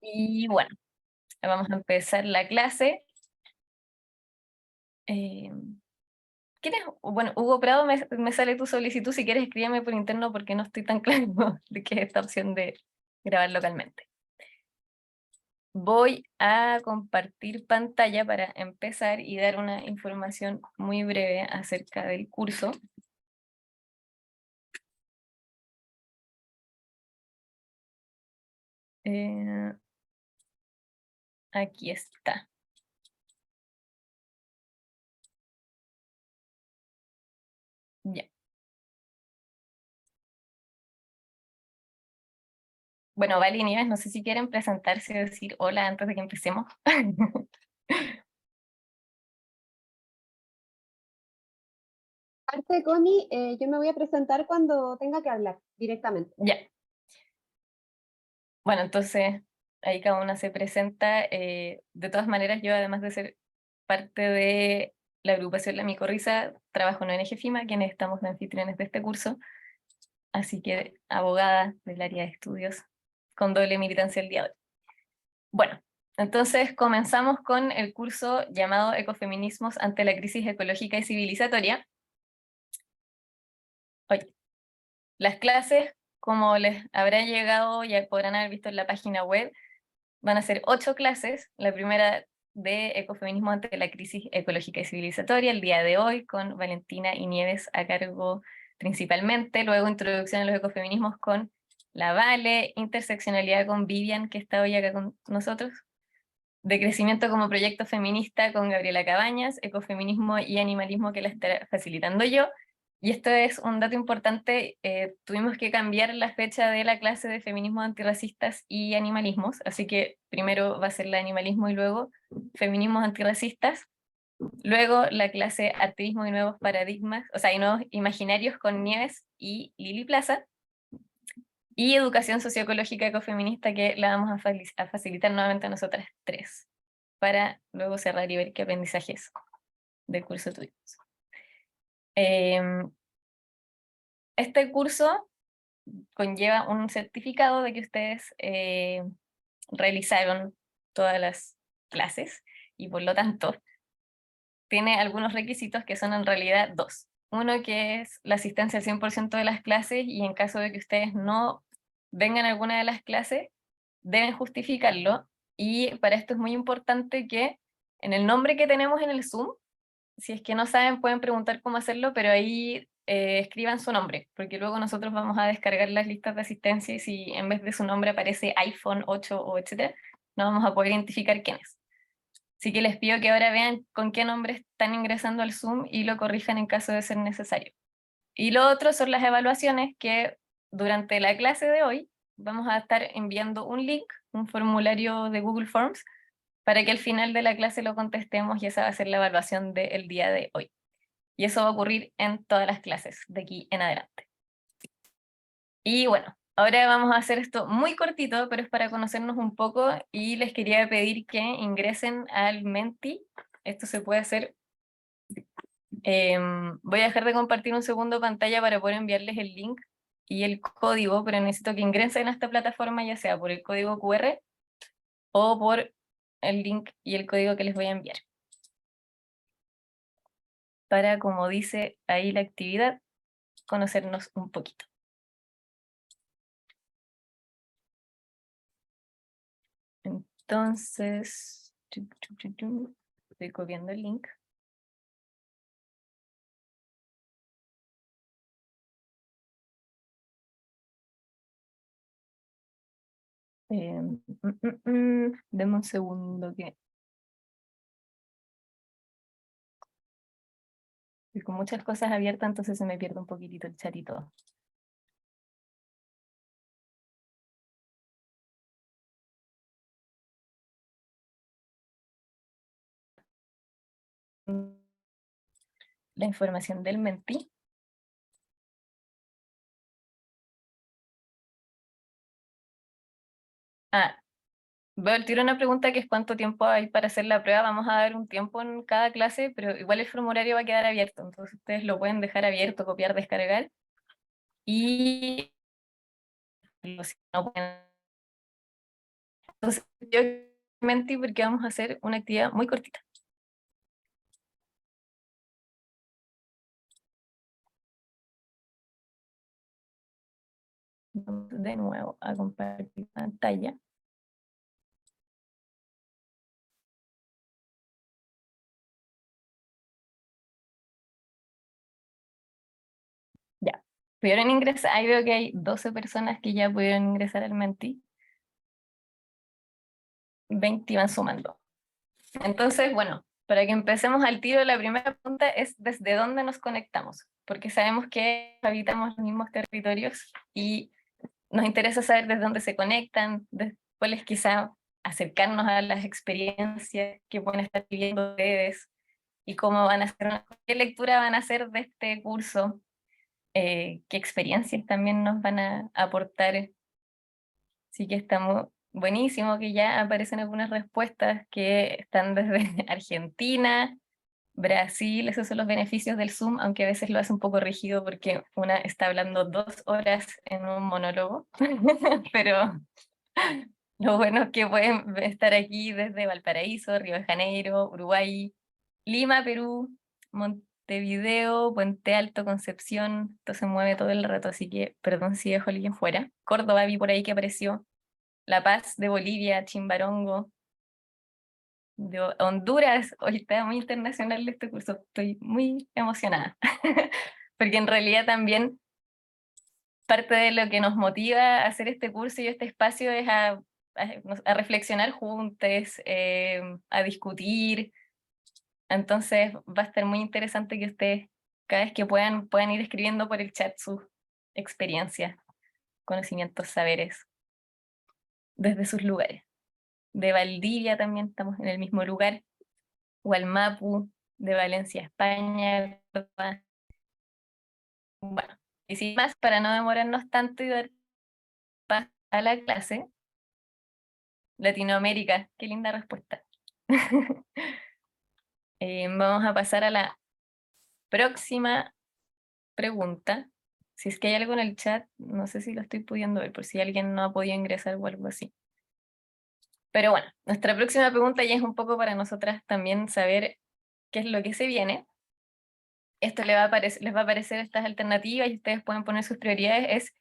Y bueno, vamos a empezar la clase. ¿Quién es? Bueno, Hugo Prado, me sale tu solicitud. Si quieres, escríbeme por interno porque no estoy tan claro de qué es esta opción de grabar localmente. Voy a compartir pantalla para empezar y dar una información muy breve acerca del curso. Aquí está. Ya. Bueno, Vale y Nieves, no sé si quieren presentarse y decir hola antes de que empecemos. Parte, Connie, yo me voy a presentar cuando tenga que hablar directamente. Ya. Bueno, entonces ahí cada una se presenta. De todas maneras, yo además de ser parte de la agrupación La Micorrisa, trabajo en ONG FIMA, quienes estamos de anfitriones de este curso, así que abogada del área de estudios con doble militancia el día de hoy. Bueno, entonces comenzamos con el curso llamado Ecofeminismos ante la crisis ecológica y civilizatoria. Oye, las clases, como les habrá llegado, ya podrán haber visto en la página web, van a ser 8 clases. La primera de ecofeminismo ante la crisis ecológica y civilizatoria, el día de hoy, con Valentina y Nieves a cargo principalmente. Luego introducción a los ecofeminismos con la Vale, interseccionalidad con Vivian, que está hoy acá con nosotros. De crecimiento como proyecto feminista con Gabriela Cabañas, ecofeminismo y animalismo, que la estaré facilitando yo. Y esto es un dato importante, tuvimos que cambiar la fecha de la clase de feminismos antirracistas y animalismos, así que primero va a ser la de animalismo y luego feminismos antirracistas, luego la clase activismo y nuevos paradigmas, o sea, y nuevos imaginarios con Nieves y Lili Plaza, y educación socioecológica ecofeminista, que la vamos a facilitar nuevamente a nosotras tres, para luego cerrar y ver qué aprendizajes del curso tuvimos. Este curso conlleva un certificado de que ustedes realizaron todas las clases y por lo tanto tiene algunos requisitos que son en realidad dos. Uno que es la asistencia al 100% de las clases, y en caso de que ustedes no vengan a alguna de las clases, deben justificarlo. Y para esto es muy importante que en el nombre que tenemos en el Zoom, si es que no saben, pueden preguntar cómo hacerlo, pero ahí escriban su nombre, porque luego nosotros vamos a descargar las listas de asistencia y si en vez de su nombre aparece iPhone 8 o etcétera, no vamos a poder identificar quién es. Así que les pido que ahora vean con qué nombre están ingresando al Zoom y lo corrijan en caso de ser necesario. Y lo otro son las evaluaciones, que durante la clase de hoy vamos a estar enviando un link, un formulario de Google Forms, para que al final de la clase lo contestemos, y esa va a ser la evaluación del día de hoy. Y eso va a ocurrir en todas las clases de aquí en adelante. Y bueno, ahora vamos a hacer esto muy cortito, pero es para conocernos un poco, y les quería pedir que ingresen al Menti. Esto se puede hacer. Voy a dejar de compartir un segundo pantalla para poder enviarles el link y el código, pero necesito que ingresen a esta plataforma, ya sea por el código QR o por el link y el código que les voy a enviar. Para, como dice ahí la actividad, conocernos un poquito. Entonces, estoy copiando el link. Deme un segundo que estoy con muchas cosas abiertas, entonces se me pierde un poquitito el chat y todo. La información del Menti. Ah, veo el tiro una pregunta, que es cuánto tiempo hay para hacer la prueba. Vamos a dar un tiempo en cada clase, pero igual el formulario va a quedar abierto, entonces ustedes lo pueden dejar abierto, copiar, descargar, y si no pueden Entonces, yo mentí porque vamos a hacer una actividad muy cortita. Vamos de nuevo a compartir pantalla. Ya, pudieron ingresar, ahí veo que hay 12 personas que ya pudieron ingresar al Menti. 20 van sumando. Entonces, bueno, para que empecemos al tiro, la primera pregunta es ¿desde dónde nos conectamos? Porque sabemos que habitamos los mismos territorios y nos interesa saber desde dónde se conectan, cuáles quizá acercarnos a las experiencias que pueden estar viviendo ustedes y cómo van a hacer, qué lectura van a hacer de este curso, qué experiencias también nos van a aportar. Así que estamos buenísimo que ya aparecen algunas respuestas que están desde Argentina, Brasil. Esos son los beneficios del Zoom, aunque a veces lo hace un poco rígido porque una está hablando 2 horas en un monólogo, pero lo bueno es que pueden estar aquí desde Valparaíso, Río de Janeiro, Uruguay, Lima, Perú, Montevideo, Puente Alto, Concepción. Esto se mueve todo el rato, así que perdón si dejo a alguien fuera. Córdoba vi por ahí que apareció. La Paz de Bolivia, Chimbarongo, de Honduras. Hoy está muy internacional este curso, estoy muy emocionada, porque en realidad también parte de lo que nos motiva a hacer este curso y este espacio es a reflexionar juntos, a discutir. Entonces va a estar muy interesante que ustedes, cada vez que puedan ir escribiendo por el chat sus experiencias, conocimientos, saberes, desde sus lugares. De Valdivia también estamos en el mismo lugar, Hualmapu, de Valencia, España, ¿verdad? Bueno, y sin más, para no demorarnos tanto y dar paso a la clase, Latinoamérica, qué linda respuesta. Vamos a pasar a la próxima pregunta. Si es que hay algo en el chat, no sé si lo estoy pudiendo ver, por si alguien no ha podido ingresar o algo así. Pero bueno, nuestra próxima pregunta ya es un poco para nosotras también saber qué es lo que se viene. Esto les va a aparecer estas alternativas y ustedes pueden poner sus prioridades, es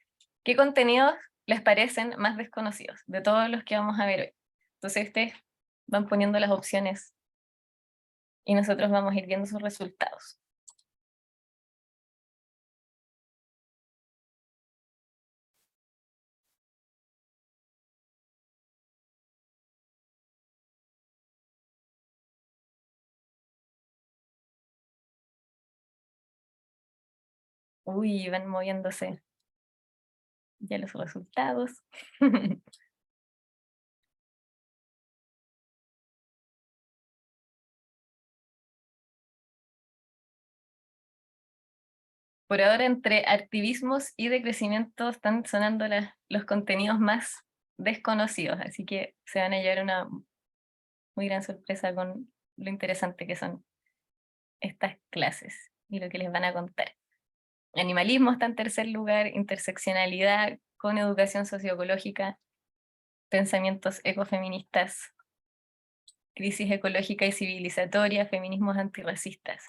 qué contenidos les parecen más desconocidos de todos los que vamos a ver hoy. Entonces ustedes van poniendo las opciones y nosotros vamos a ir viendo sus resultados. Uy, van moviéndose ya los resultados. Por ahora, entre activismos y de crecimiento están sonando los contenidos más desconocidos, así que se van a llevar una muy gran sorpresa con lo interesante que son estas clases y lo que les van a contar. Animalismo está en tercer lugar, interseccionalidad con educación socioecológica, pensamientos ecofeministas, crisis ecológica y civilizatoria, feminismos antirracistas.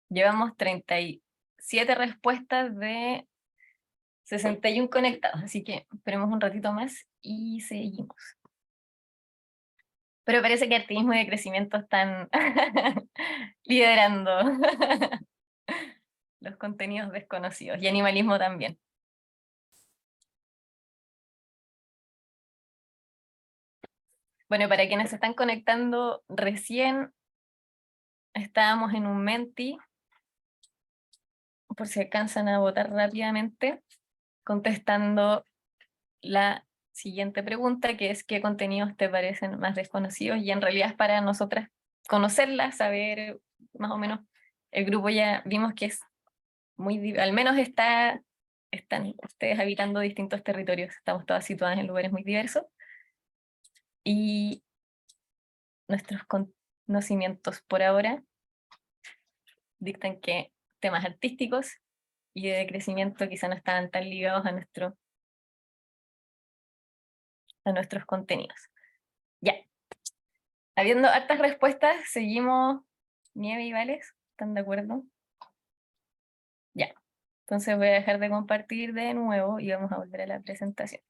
Llevamos 37 respuestas de 61 conectados, así que esperemos un ratito más y seguimos. Pero parece que activismo y de crecimiento están liderando los contenidos desconocidos y animalismo también. Bueno, para quienes se están conectando recién, estábamos en un Menti, por si alcanzan a votar rápidamente, contestando la siguiente pregunta, que es ¿qué contenidos te parecen más desconocidos? Y en realidad es para nosotras conocerlas, saber más o menos. El grupo ya vimos que es al menos están ustedes habitando distintos territorios, estamos todas situadas en lugares muy diversos. Y nuestros conocimientos por ahora dictan que temas artísticos y de crecimiento quizá no estaban tan ligados a nuestro a nuestros contenidos. Ya. Habiendo hartas respuestas, seguimos. Nieve y Vales, ¿están de acuerdo? Ya. Entonces voy a dejar de compartir de nuevo y vamos a volver a la presentación.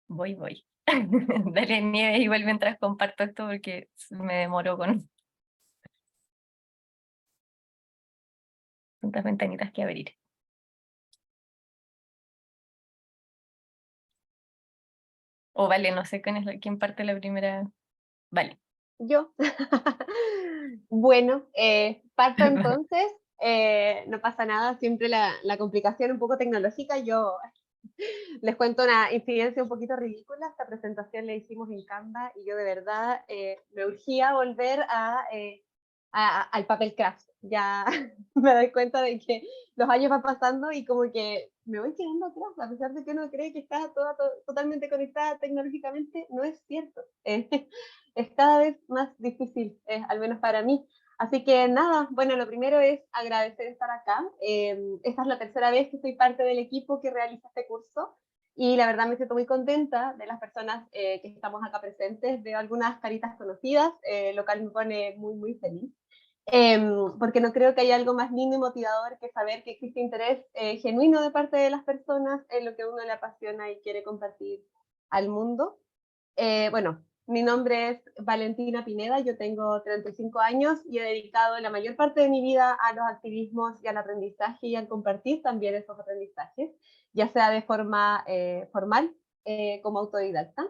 Voy. Dale, Nieve, igual mientras comparto esto porque me demoro con tantas ventanitas que abrir. O vale, no sé quién parte la primera. Vale. Yo. Bueno, parto entonces. No pasa nada, siempre la complicación un poco tecnológica. Yo les cuento una incidencia un poquito ridícula. Esta presentación la hicimos en Canva y yo de verdad me urgía volver al papel craft. Ya me doy cuenta de que los años van pasando y como que me voy quedando atrás, a pesar de que uno cree que está totalmente conectada tecnológicamente, no es cierto. Es cada vez más difícil, al menos para mí. Así que nada, bueno, lo primero es agradecer estar acá. Esta es la tercera vez que soy parte del equipo que realiza este curso y la verdad me siento muy contenta de las personas que estamos acá presentes. Veo algunas caritas conocidas, lo cual me pone muy, muy feliz. Porque no creo que haya algo más lindo y motivador que saber que existe interés genuino de parte de las personas en lo que a uno le apasiona y quiere compartir al mundo. Bueno, mi nombre es Valentina Pineda, yo tengo 35 años y he dedicado la mayor parte de mi vida a los activismos y al aprendizaje y al compartir también esos aprendizajes, ya sea de forma formal como autodidacta.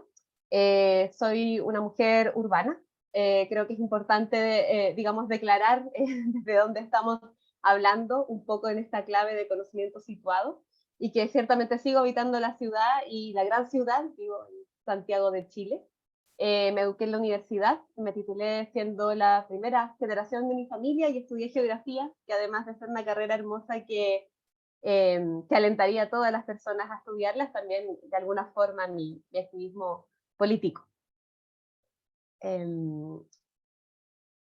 Soy una mujer urbana, creo que es importante, digamos, declarar desde dónde estamos hablando un poco en esta clave de conocimiento situado y que ciertamente sigo habitando la ciudad y la gran ciudad, vivo en Santiago de Chile. Me eduqué en la universidad, me titulé siendo la primera generación de mi familia y estudié geografía, que además de ser una carrera hermosa que alentaría a todas las personas a estudiarlas, también de alguna forma mi activismo político.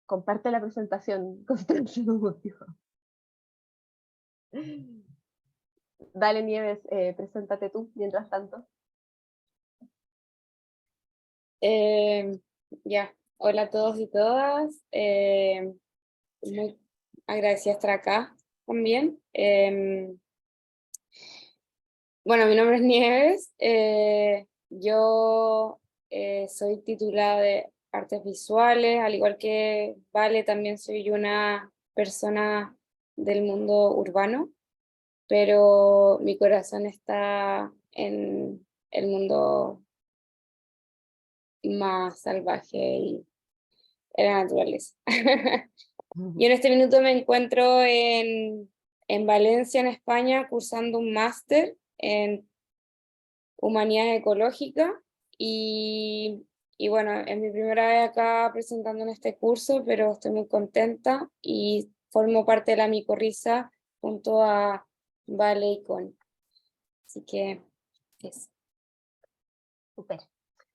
Comparte la presentación, Constanza. Dale, Nieves, preséntate tú mientras tanto. Ya, hola a todos y todas. Muy agradecida de estar acá también. Bueno, mi nombre es Nieves. Yo soy titulada de Artes Visuales, al igual que Vale, también soy una persona del mundo urbano, pero mi corazón está en el mundo más salvaje y en la naturaleza. Y en este minuto me encuentro en Valencia, en España, cursando un máster en Humanidad Ecológica y bueno, es mi primera vez acá presentando en este curso, pero estoy muy contenta y formo parte de la micorriza junto a Vale y Con. Así que eso. Súper.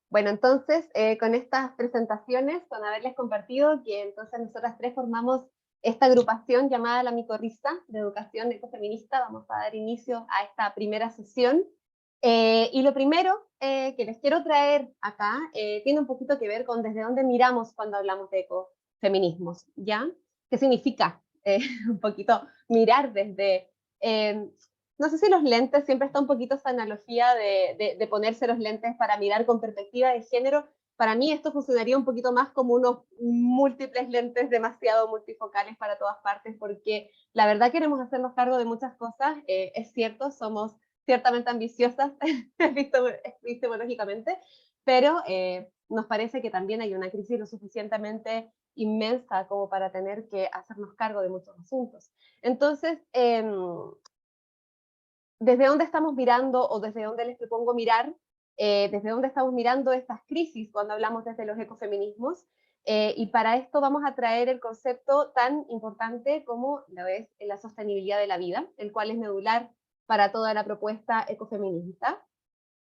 Bueno, entonces, con estas presentaciones, con haberles compartido que entonces nosotras tres formamos esta agrupación llamada La Micorriza de Educación Ecofeminista, vamos a dar inicio a esta primera sesión. Y lo primero que les quiero traer acá tiene un poquito que ver con desde dónde miramos cuando hablamos de ecofeminismos, ¿ya? ¿Qué significa un poquito mirar desde... no sé si los lentes, siempre está un poquito esa analogía de ponerse los lentes para mirar con perspectiva de género. Para mí esto funcionaría un poquito más como unos múltiples lentes demasiado multifocales para todas partes, porque la verdad queremos hacernos cargo de muchas cosas. Es cierto, somos ciertamente ambiciosas epistemológicamente, pero nos parece que también hay una crisis lo suficientemente inmensa como para tener que hacernos cargo de muchos asuntos. Entonces, desde dónde estamos mirando o desde dónde les propongo mirar, desde dónde estamos mirando estas crisis cuando hablamos desde los ecofeminismos. Y para esto vamos a traer el concepto tan importante como lo es la sostenibilidad de la vida, el cual es medular para toda la propuesta ecofeminista.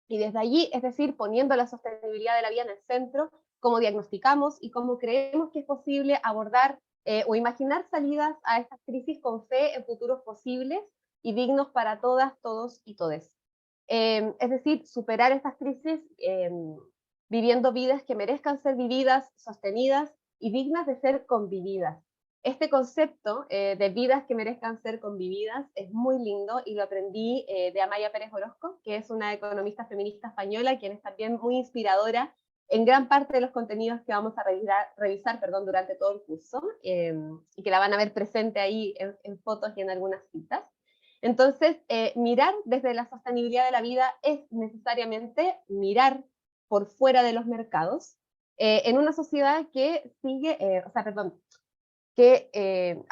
Y desde allí, es decir, poniendo la sostenibilidad de la vida en el centro, cómo diagnosticamos y cómo creemos que es posible abordar o imaginar salidas a estas crisis con fe en futuros posibles y dignos para todas, todos y todes. Es decir, superar estas crisis viviendo vidas que merezcan ser vividas, sostenidas y dignas de ser convividas. Este concepto de vidas que merezcan ser convividas es muy lindo y lo aprendí de Amaya Pérez Orozco, que es una economista feminista española, quien es también muy inspiradora en gran parte de los contenidos que vamos a revisar durante todo el curso y que la van a ver presente ahí en fotos y en algunas citas. Entonces, mirar desde la sostenibilidad de la vida es necesariamente mirar por fuera de los mercados en una sociedad que sigue, que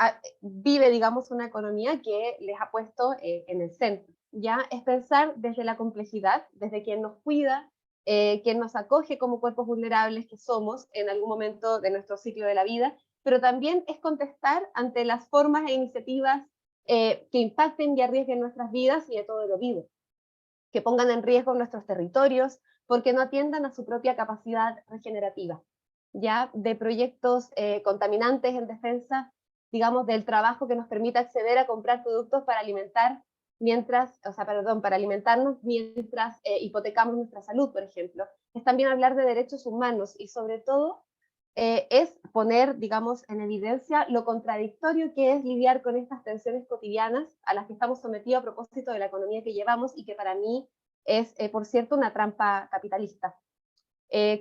vive, digamos, una economía que les ha puesto en el centro. Ya es pensar desde la complejidad, desde quien nos cuida, quien nos acoge como cuerpos vulnerables que somos en algún momento de nuestro ciclo de la vida, pero también es contestar ante las formas e iniciativas que impacten y arriesguen nuestras vidas y de todo lo vivo, que pongan en riesgo nuestros territorios, porque no atiendan a su propia capacidad regenerativa, ya de proyectos contaminantes en defensa, digamos, del trabajo que nos permita acceder a comprar productos para alimentar para alimentarnos mientras hipotecamos nuestra salud, por ejemplo. Es también hablar de derechos humanos y sobre todo es poner, digamos, en evidencia lo contradictorio que es lidiar con estas tensiones cotidianas a las que estamos sometidos a propósito de la economía que llevamos y que para mí es, por cierto, una trampa capitalista.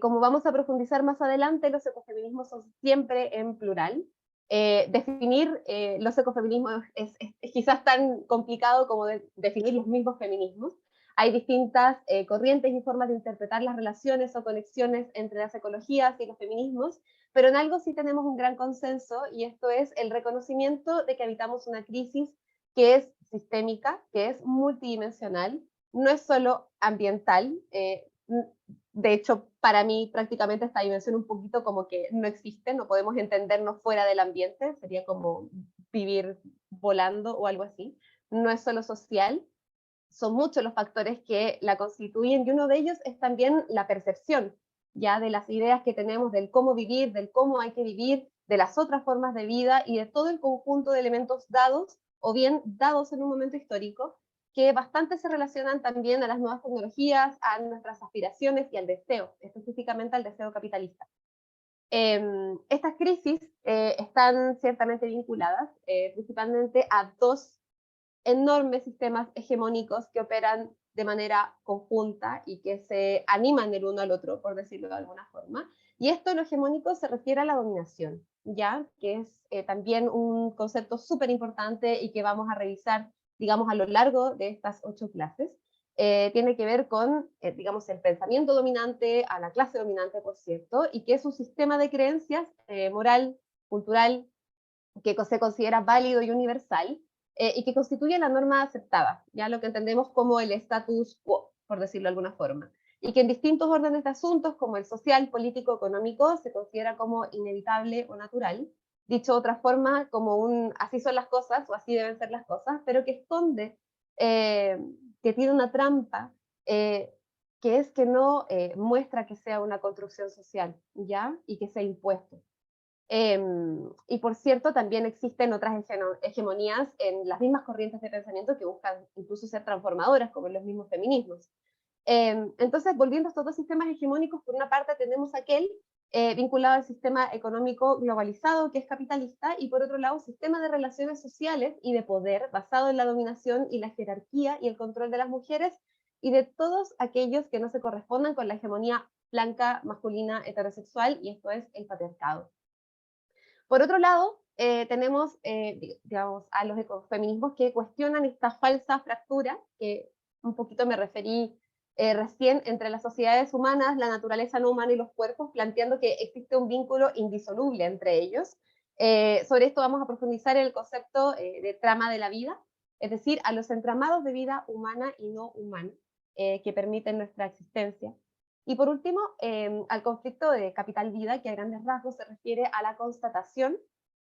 Como vamos a profundizar más adelante, los ecofeminismos son siempre en plural. Definir los ecofeminismos es quizás tan complicado como definir los mismos feminismos. Hay distintas corrientes y formas de interpretar las relaciones o conexiones entre las ecologías y los feminismos, pero en algo sí tenemos un gran consenso, y esto es el reconocimiento de que habitamos una crisis que es sistémica, que es multidimensional, no es solo ambiental. De hecho, para mí prácticamente esta dimensión un poquito como que no existe, no podemos entendernos fuera del ambiente, sería como vivir volando o algo así. No es solo social, son muchos los factores que la constituyen y uno de ellos es también la percepción, ya de las ideas que tenemos del cómo vivir, del cómo hay que vivir, de las otras formas de vida y de todo el conjunto de elementos dados o bien dados en un momento histórico que bastante se relacionan también a las nuevas tecnologías, a nuestras aspiraciones y al deseo, específicamente al deseo capitalista. Estas crisis están ciertamente vinculadas principalmente a dos enormes sistemas hegemónicos que operan de manera conjunta y que se animan el uno al otro, por decirlo de alguna forma. Y esto, lo hegemónico, se refiere a la dominación, ¿ya? Que es también un concepto súper importante y que vamos a revisar, digamos, a lo largo de estas 8 clases. Tiene que ver con, digamos, el pensamiento dominante, a la clase dominante, por cierto, y que es un sistema de creencias moral, cultural, que se considera válido y universal, y que constituye la norma aceptada, ya lo que entendemos como el status quo, por decirlo de alguna forma, y que en distintos órdenes de asuntos, como el social, político, económico, se considera como inevitable o natural, dicho de otra forma, como un así son las cosas o así deben ser las cosas, pero que esconde, que tiene una trampa, que es que no muestra que sea una construcción social, ¿ya? Y que sea impuesto. Y por cierto, también existen otras hegemonías en las mismas corrientes de pensamiento que buscan incluso ser transformadoras, como en los mismos feminismos. Entonces, volviendo a estos dos sistemas hegemónicos, por una parte tenemos aquel vinculado al sistema económico globalizado, que es capitalista, y por otro lado, un sistema de relaciones sociales y de poder basado en la dominación y la jerarquía y el control de las mujeres y de todos aquellos que no se correspondan con la hegemonía blanca, masculina, heterosexual, y esto es el patriarcado. Por otro lado, tenemos, digamos, a los ecofeminismos que cuestionan esta falsa fractura, que un poquito me referí recién, entre las sociedades humanas, la naturaleza no humana y los cuerpos, planteando que existe un vínculo indisoluble entre ellos. Sobre esto vamos a profundizar en el concepto de trama de la vida, es decir, a los entramados de vida humana y no humana que permiten nuestra existencia. Y por último, al conflicto de capital-vida, que a grandes rasgos se refiere a la constatación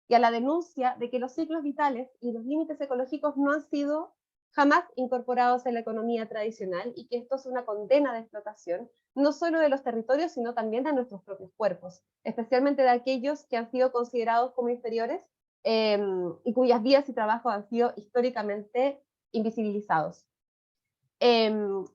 y a la denuncia de que los ciclos vitales y los límites ecológicos no han sido jamás incorporados en la economía tradicional, y que esto es una condena de explotación, no solo de los territorios, sino también de nuestros propios cuerpos, especialmente de aquellos que han sido considerados como inferiores y cuyas vidas y trabajos han sido históricamente invisibilizados.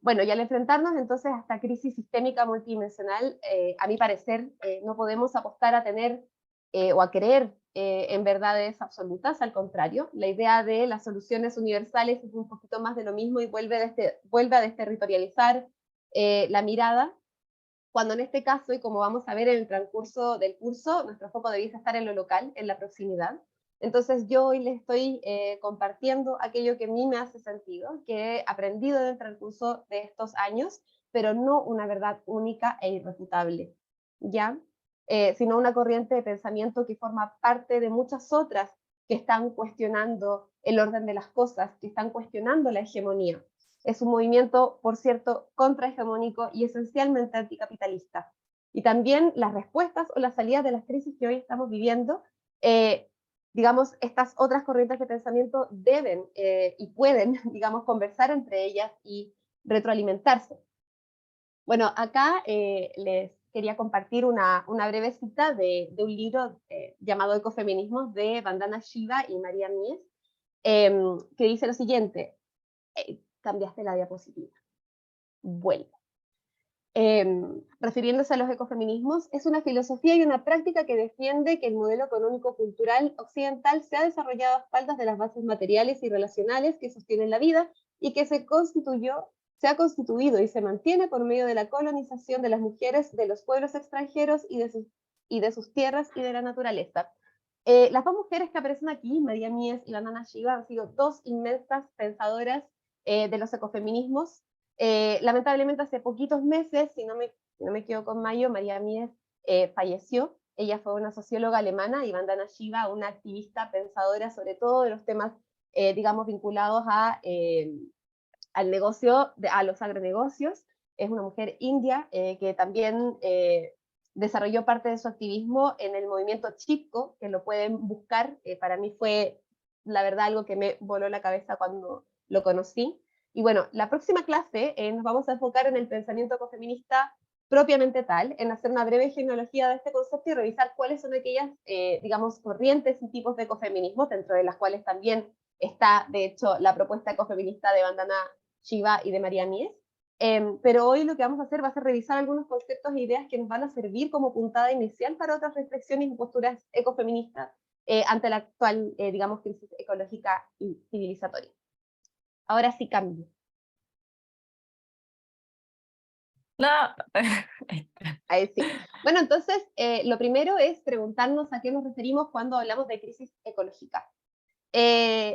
Bueno, y al enfrentarnos entonces a esta crisis sistémica multidimensional, a mi parecer, no podemos apostar a tener o a creer en verdades absolutas, al contrario, la idea de las soluciones universales es un poquito más de lo mismo y vuelve a desterritorializar la mirada, cuando en este caso, y como vamos a ver en el transcurso del curso, nuestro foco debiese estar en lo local, en la proximidad. Entonces yo hoy les estoy compartiendo aquello que a mí me hace sentido, que he aprendido en el transcurso de estos años, pero no una verdad única e irrefutable, ¿ya? Sino una corriente de pensamiento que forma parte de muchas otras que están cuestionando el orden de las cosas, que están cuestionando la hegemonía. Es un movimiento, por cierto, contrahegemónico y esencialmente anticapitalista. Y también las respuestas o las salidas de las crisis que hoy estamos viviendo, digamos, estas otras corrientes de pensamiento deben y pueden, digamos, conversar entre ellas y retroalimentarse. Bueno, acá les quería compartir una breve cita de un libro llamado Ecofeminismos de Vandana Shiva y María Mies, que dice lo siguiente. Cambiaste la diapositiva. Vuelve. Refiriéndose a los ecofeminismos, es una filosofía y una práctica que defiende que el modelo económico-cultural occidental se ha desarrollado a espaldas de las bases materiales y relacionales que sostienen la vida y que se ha constituido y se mantiene por medio de la colonización de las mujeres, de los pueblos extranjeros y de sus tierras y de la naturaleza. Las dos mujeres que aparecen aquí, María Mies y Vandana Shiva, han sido dos inmensas pensadoras de los ecofeminismos. Lamentablemente hace poquitos meses, si no me equivoco con mayo, María Mies falleció. Ella fue una socióloga alemana y Vandana Shiva una activista pensadora sobre todo de los temas, digamos, vinculados al negocio, a los agronegocios. Es una mujer india que también desarrolló parte de su activismo en el movimiento Chipko, que lo pueden buscar. Para mí fue, la verdad, algo que me voló la cabeza cuando lo conocí. Y bueno, la próxima clase nos vamos a enfocar en el pensamiento ecofeminista propiamente tal, en hacer una breve genealogía de este concepto y revisar cuáles son aquellas, digamos, corrientes y tipos de ecofeminismo, dentro de las cuales también está, de hecho, la propuesta ecofeminista de Vandana Shiva y de María Mies. Pero hoy lo que vamos a hacer va a ser revisar algunos conceptos e ideas que nos van a servir como puntada inicial para otras reflexiones y posturas ecofeministas ante la actual, digamos, crisis ecológica y civilizatoria. Ahora sí cambio. No. Ahí sí. Bueno, entonces, lo primero es preguntarnos a qué nos referimos cuando hablamos de crisis ecológica.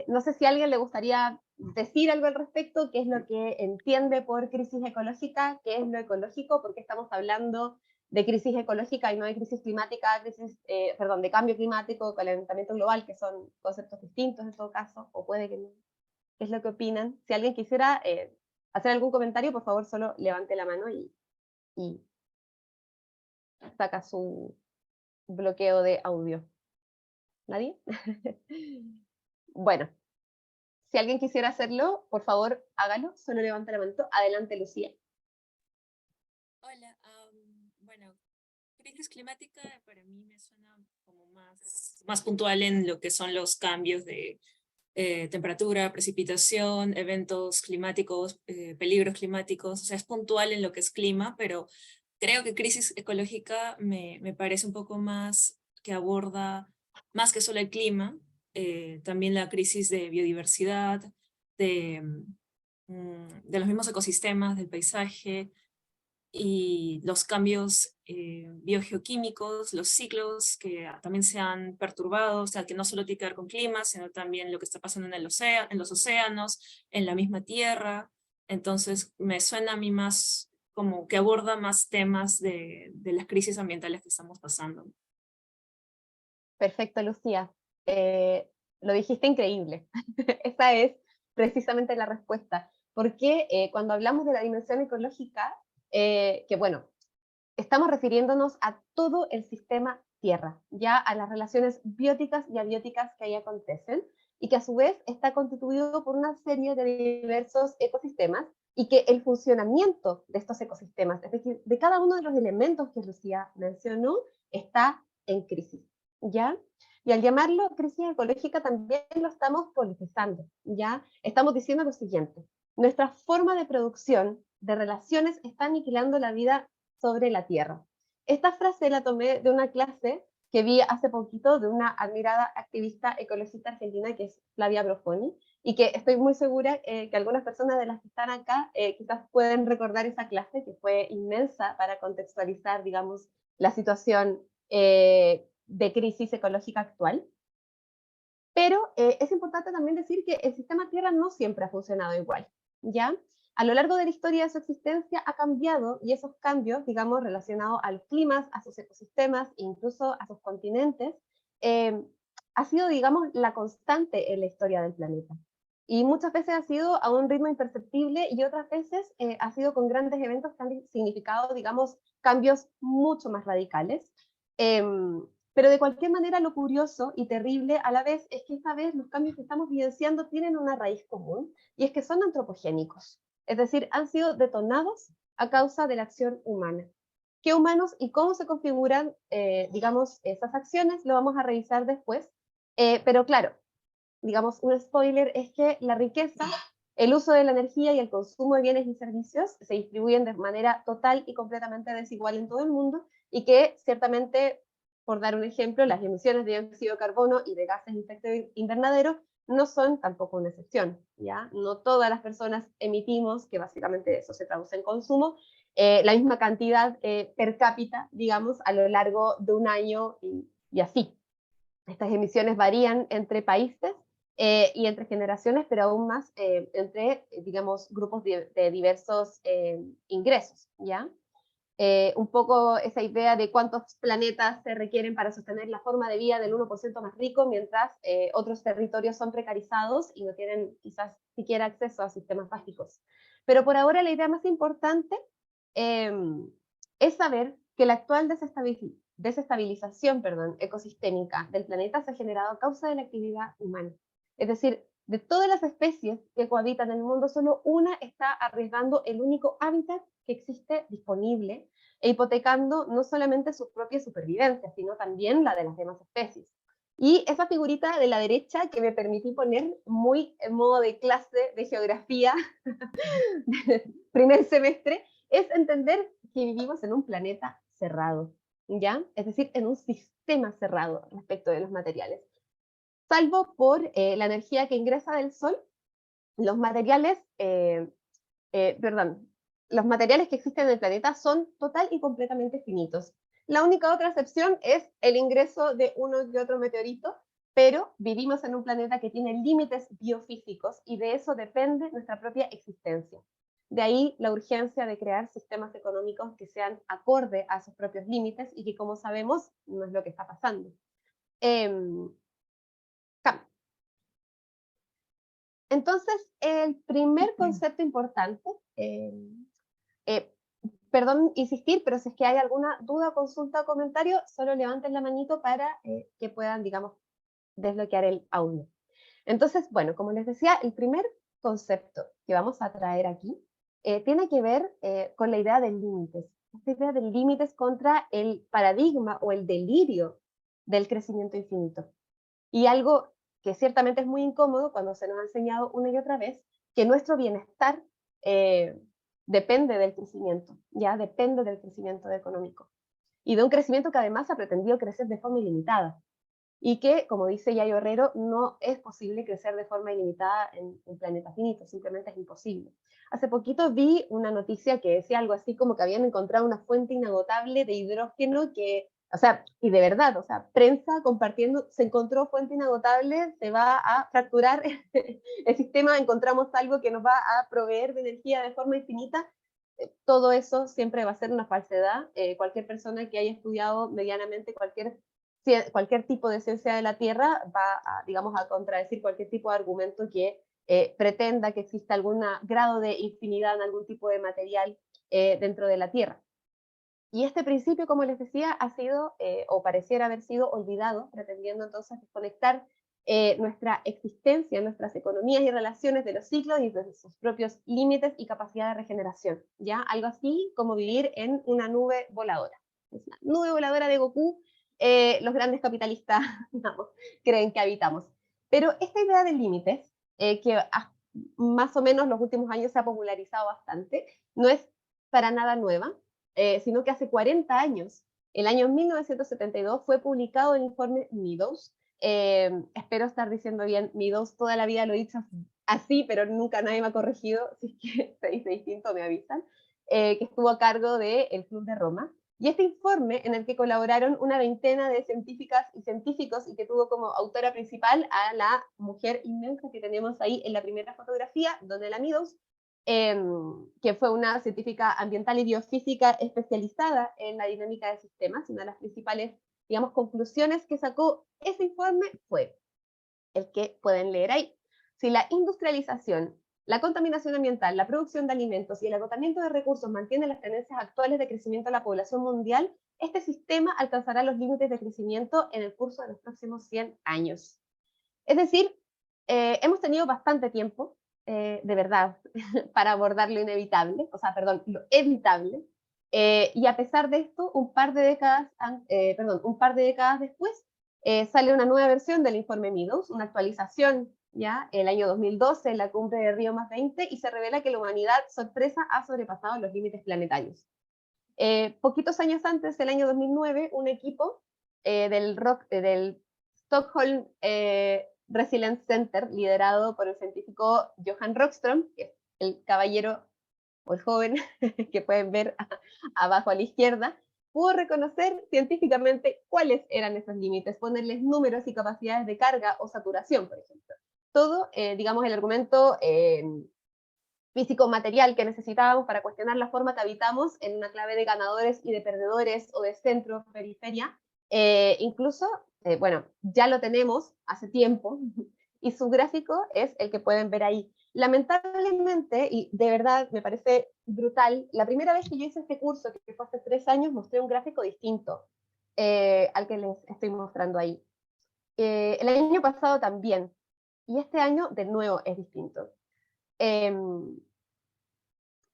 No sé si a alguien le gustaría decir algo al respecto, qué es lo que entiende por crisis ecológica, qué es lo ecológico, porque estamos hablando de crisis ecológica y no de crisis climática, de cambio climático, calentamiento global, que son conceptos distintos en todo caso, o puede que no. ¿Qué es lo que opinan? Si alguien quisiera hacer algún comentario, por favor, solo levante la mano y saca su bloqueo de audio. ¿Nadie? Bueno, si alguien quisiera hacerlo, por favor, hágalo. Solo levanta la mano. Adelante, Lucía. Hola, bueno, crisis climática para mí me suena como más puntual en lo que son los cambios de temperatura, precipitación, eventos climáticos, peligros climáticos, o sea, es puntual en lo que es clima, pero creo que crisis ecológica me parece un poco más que aborda más que solo el clima, también la crisis de biodiversidad, de, de los mismos ecosistemas, del paisaje, y los cambios biogeoquímicos, los ciclos que también se han perturbado, o sea, que no solo tiene que ver con clima, sino también lo que está pasando en en los océanos, en la misma tierra. Entonces, me suena a mí más como que aborda más temas de las crisis ambientales que estamos pasando. Perfecto, Lucía. Lo dijiste increíble. Esa es precisamente la respuesta. Porque cuando hablamos de la dimensión ecológica, que bueno, estamos refiriéndonos a todo el sistema Tierra, ya a las relaciones bióticas y abióticas que ahí acontecen. y que a su vez está constituido por una serie de diversos ecosistemas, y que el funcionamiento de estos ecosistemas, es decir, de cada uno de los elementos que Lucía mencionó, está en crisis, ¿ya? Y al llamarlo crisis ecológica también lo estamos politizando, ¿ya? Estamos diciendo lo siguiente: nuestra forma de producción, de relaciones, está aniquilando la vida sobre la Tierra. Esta frase la tomé de una clase que vi hace poquito de una admirada activista ecologista argentina que es Flavia Brofoni, y que estoy muy segura que algunas personas de las que están acá quizás pueden recordar esa clase, que fue inmensa para contextualizar, digamos, la situación de crisis ecológica actual. Pero es importante también decir que el sistema Tierra no siempre ha funcionado igual, ¿ya? A lo largo de la historia de su existencia ha cambiado, y esos cambios, digamos, relacionados a los climas, a sus ecosistemas, incluso a sus continentes, ha sido, digamos, la constante en la historia del planeta. Y muchas veces ha sido a un ritmo imperceptible, y otras veces ha sido con grandes eventos que han significado, digamos, cambios mucho más radicales. Pero de cualquier manera, lo curioso y terrible a la vez es que esta vez los cambios que estamos vivenciando tienen una raíz común, y es que son antropogénicos, es decir, han sido detonados a causa de la acción humana. ¿Qué humanos y cómo se configuran, digamos, esas acciones? Lo vamos a revisar después, pero claro, digamos, un spoiler es que la riqueza, el uso de la energía y el consumo de bienes y servicios se distribuyen de manera total y completamente desigual en todo el mundo, y que ciertamente, por dar un ejemplo, las emisiones de dióxido de carbono y de gases de efecto invernadero no son tampoco una excepción, ¿ya? No todas las personas emitimos, que básicamente eso se traduce en consumo, la misma cantidad per cápita, digamos, a lo largo de un año, y así. Estas emisiones varían entre países y entre generaciones, pero aún más entre, digamos, grupos de diversos ingresos, ¿ya? Un poco esa idea de cuántos planetas se requieren para sostener la forma de vida del 1% más rico, mientras otros territorios son precarizados y no tienen quizás siquiera acceso a sistemas básicos. Pero por ahora la idea más importante eh, es saber que la actual desestabilización, ecosistémica del planeta se ha generado a causa de la actividad humana. Es decir, de todas las especies que cohabitan en el mundo, solo una está arriesgando el único hábitat que existe disponible, e hipotecando no solamente su propia supervivencia, sino también la de las demás especies. Y esa figurita de la derecha, que me permití poner muy en modo de clase de geografía primer semestre, es entender que vivimos en un planeta cerrado, ¿ya? Es decir, en un sistema cerrado respecto de los materiales. Salvo por la energía que ingresa del Sol, los materiales, los materiales que existen en el planeta son total y completamente finitos. La única otra excepción es el ingreso de uno y otro meteorito, pero vivimos en un planeta que tiene límites biofísicos, y de eso depende nuestra propia existencia. De ahí la urgencia de crear sistemas económicos que sean acorde a sus propios límites, y que, como sabemos, no es lo que está pasando. Entonces, el primer concepto importante, perdón insistir, pero si es que hay alguna duda, consulta o comentario, solo levanten la manito para que puedan, digamos, desbloquear el audio. Entonces, bueno, como les decía, el primer concepto que vamos a traer aquí tiene que ver con la idea de límites. Esta idea de límites contra el paradigma o el delirio del crecimiento infinito. Y algo que ciertamente es muy incómodo cuando se nos ha enseñado una y otra vez, que nuestro bienestar depende del crecimiento, ya depende del crecimiento económico. Y de un crecimiento que además ha pretendido crecer de forma ilimitada. Y que, como dice Yayo Herrero, no es posible crecer de forma ilimitada en un planeta finito, simplemente es imposible. Hace poquito vi una noticia que decía algo así como que habían encontrado una fuente inagotable de hidrógeno que, o sea, y de verdad, o sea, prensa compartiendo, se encontró fuente inagotable, se va a fracturar el sistema, encontramos algo que nos va a proveer de energía de forma infinita. Todo eso siempre va a ser una falsedad. Cualquier persona que haya estudiado medianamente cualquier tipo de ciencia de la Tierra va a, digamos, a contradecir cualquier tipo de argumento que pretenda que exista algún grado de infinidad en algún tipo de material dentro de la Tierra. Y este principio, como les decía, ha sido, o pareciera haber sido olvidado, pretendiendo entonces desconectar nuestra existencia, nuestras economías y relaciones de los ciclos y de sus propios límites y capacidad de regeneración, ¿ya? Algo así como vivir en una nube voladora. Es la nube voladora de Goku, los grandes capitalistas, digamos, creen que habitamos. Pero esta idea de límites, que más o menos los últimos años se ha popularizado bastante, no es para nada nueva, sino que hace 40 años, el año 1972, fue publicado el informe Meadows. Espero estar diciendo bien Meadows, toda la vida lo he dicho así, pero nunca nadie me ha corregido, si es que se dice distinto me avisan, que estuvo a cargo del Club de Roma. Y este informe, en el que colaboraron una veintena de científicas y científicos, y que tuvo como autora principal a la mujer inmensa que tenemos ahí en la primera fotografía, Donella Meadows, que fue una científica ambiental y biofísica especializada en la dinámica de sistemas. Una de las principales, digamos, conclusiones que sacó ese informe fue el que pueden leer ahí. Si la industrialización, la contaminación ambiental, la producción de alimentos y el agotamiento de recursos mantienen las tendencias actuales de crecimiento de la población mundial, este sistema alcanzará los límites de crecimiento en el curso de los próximos 100 años. Es decir, hemos tenido bastante tiempo, de verdad, para abordar lo inevitable, o sea, perdón, lo evitable, y a pesar de esto, un par de décadas después, sale una nueva versión del informe Meadows, una actualización, ya, el año 2012, en la cumbre de Río +20, y se revela que la humanidad, sorpresa, ha sobrepasado los límites planetarios. Poquitos años antes, el año 2009, un equipo del Stockholm Resilience Center, liderado por el científico Johan Rockström, que es el caballero o el joven que pueden ver abajo a la izquierda, pudo reconocer científicamente cuáles eran esos límites, ponerles números y capacidades de carga o saturación, por ejemplo. Todo, digamos, el argumento físico-material que necesitábamos para cuestionar la forma que habitamos en una clave de ganadores y de perdedores o de centro-periferia, incluso, bueno, ya lo tenemos hace tiempo, y su gráfico es el que pueden ver ahí. Lamentablemente, y de verdad me parece brutal, la primera vez que yo hice este curso, que fue hace 3 años, mostré un gráfico distinto al que les estoy mostrando ahí. El año pasado también, y este año de nuevo es distinto.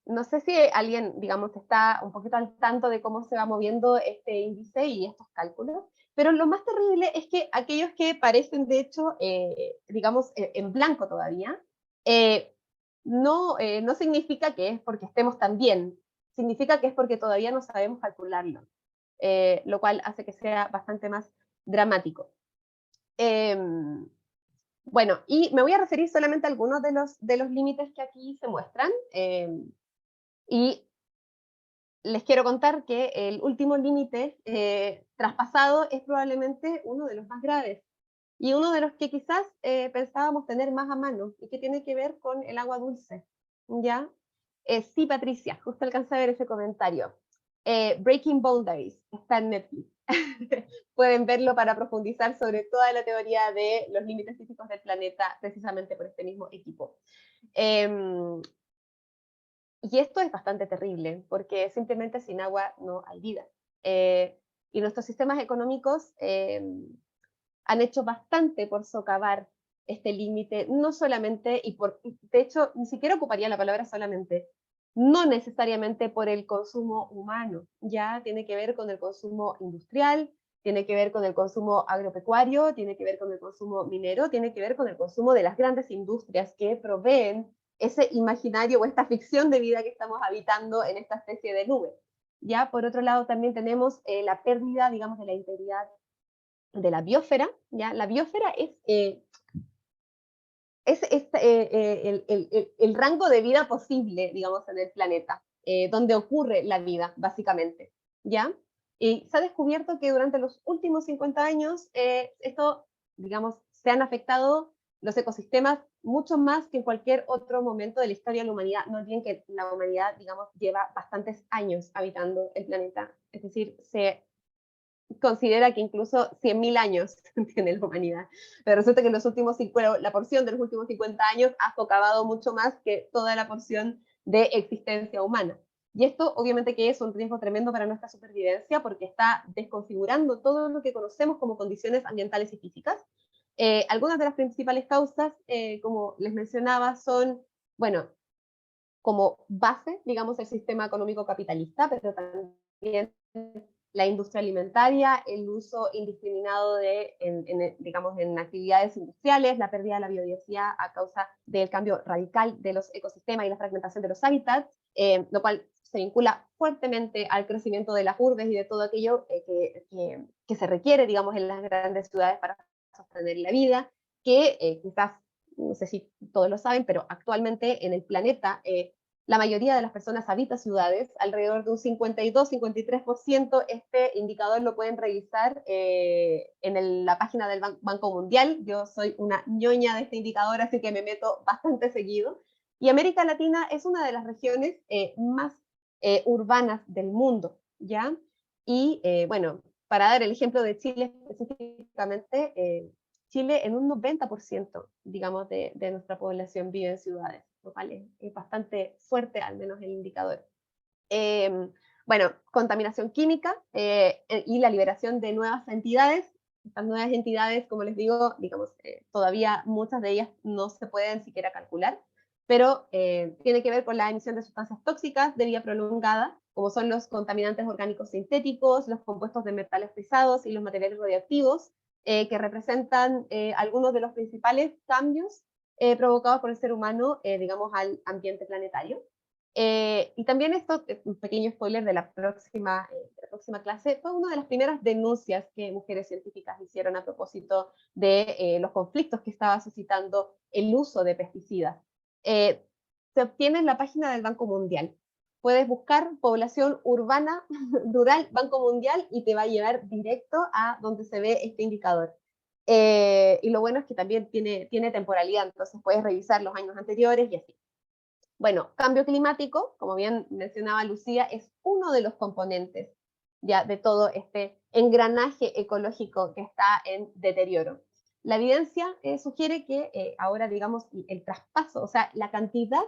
No sé si alguien, digamos, está un poquito al tanto de cómo se va moviendo este índice y estos cálculos, pero lo más terrible es que aquellos que parecen, de hecho, digamos, en blanco todavía, no significa que es porque estemos tan bien, significa que es porque todavía no sabemos calcularlo, lo cual hace que sea bastante más dramático. Bueno, y me voy a referir solamente a algunos de los límites que aquí se muestran, y les quiero contar que el último límite traspasado es probablemente uno de los más graves, y uno de los que quizás pensábamos tener más a mano, y que tiene que ver con el agua dulce, ¿ya? Sí, Patricia, justo alcancé a ver ese comentario. Breaking Boundaries, está en Netflix. Pueden verlo para profundizar sobre toda la teoría de los límites físicos del planeta, precisamente por este mismo equipo. Y esto es bastante terrible, porque simplemente sin agua no hay vida. Y nuestros sistemas económicos han hecho bastante por socavar este límite, no solamente, de hecho, ni siquiera ocuparía la palabra solamente, no necesariamente por el consumo humano, ya tiene que ver con el consumo industrial, tiene que ver con el consumo agropecuario, tiene que ver con el consumo minero, tiene que ver con el consumo de las grandes industrias que proveen ese imaginario o esta ficción de vida que estamos habitando en esta especie de nube. Ya, por otro lado, también tenemos la pérdida, digamos, de la integridad de la biosfera. ¿Ya? La biosfera es el rango de vida posible, digamos, en el planeta, donde ocurre la vida, básicamente, ¿ya? Y se ha descubierto que durante los últimos 50 años, esto, digamos, se han afectado los ecosistemas mucho más que en cualquier otro momento de la historia de la humanidad. No olviden que la humanidad, digamos, lleva bastantes años habitando el planeta, es decir, se considera que incluso 100.000 años tiene la humanidad, pero resulta que la porción de los últimos 50 años ha socavado mucho más que toda la porción de existencia humana. Y esto obviamente que es un riesgo tremendo para nuestra supervivencia, porque está desconfigurando todo lo que conocemos como condiciones ambientales y físicas, Algunas de las principales causas, como les mencionaba, son, bueno, como base, digamos, el sistema económico capitalista, pero también la industria alimentaria, el uso indiscriminado digamos, en actividades industriales, la pérdida de la biodiversidad a causa del cambio radical de los ecosistemas y la fragmentación de los hábitats, lo cual se vincula fuertemente al crecimiento de las urbes y de todo aquello que se requiere, digamos, en las grandes ciudades para sostener la vida, que quizás, no sé si todos lo saben, pero actualmente en el planeta la mayoría de las personas habita ciudades, alrededor de un 52-53%. Este indicador lo pueden revisar en la página del Banco Mundial. Yo soy una ñoña de este indicador, así que me meto bastante seguido. Y América Latina es una de las regiones más urbanas del mundo, ¿ya? Y bueno, para dar el ejemplo de Chile específicamente, Chile en un 90%, digamos, de nuestra población vive en ciudades, lo cual es bastante fuerte, al menos el indicador. Bueno, contaminación química y la liberación de nuevas entidades. Estas nuevas entidades, como les digo, digamos, todavía muchas de ellas no se pueden siquiera calcular, pero tiene que ver con la emisión de sustancias tóxicas de vía prolongada, como son los contaminantes orgánicos sintéticos, los compuestos de metales pesados y los materiales radioactivos, que representan algunos de los principales cambios provocados por el ser humano, digamos, al ambiente planetario. Y también esto, un pequeño spoiler de la próxima clase, fue una de las primeras denuncias que mujeres científicas hicieron a propósito de los conflictos que estaba suscitando el uso de pesticidas. Se obtiene en la página del Banco Mundial. Puedes buscar población urbana, rural, Banco Mundial, y te va a llevar directo a donde se ve este indicador. Y lo bueno es que también tiene temporalidad, entonces puedes revisar los años anteriores y así. Bueno, cambio climático, como bien mencionaba Lucía, es uno de los componentes ya de todo este engranaje ecológico que está en deterioro. La evidencia sugiere que ahora, digamos, el traspaso, o sea, la cantidad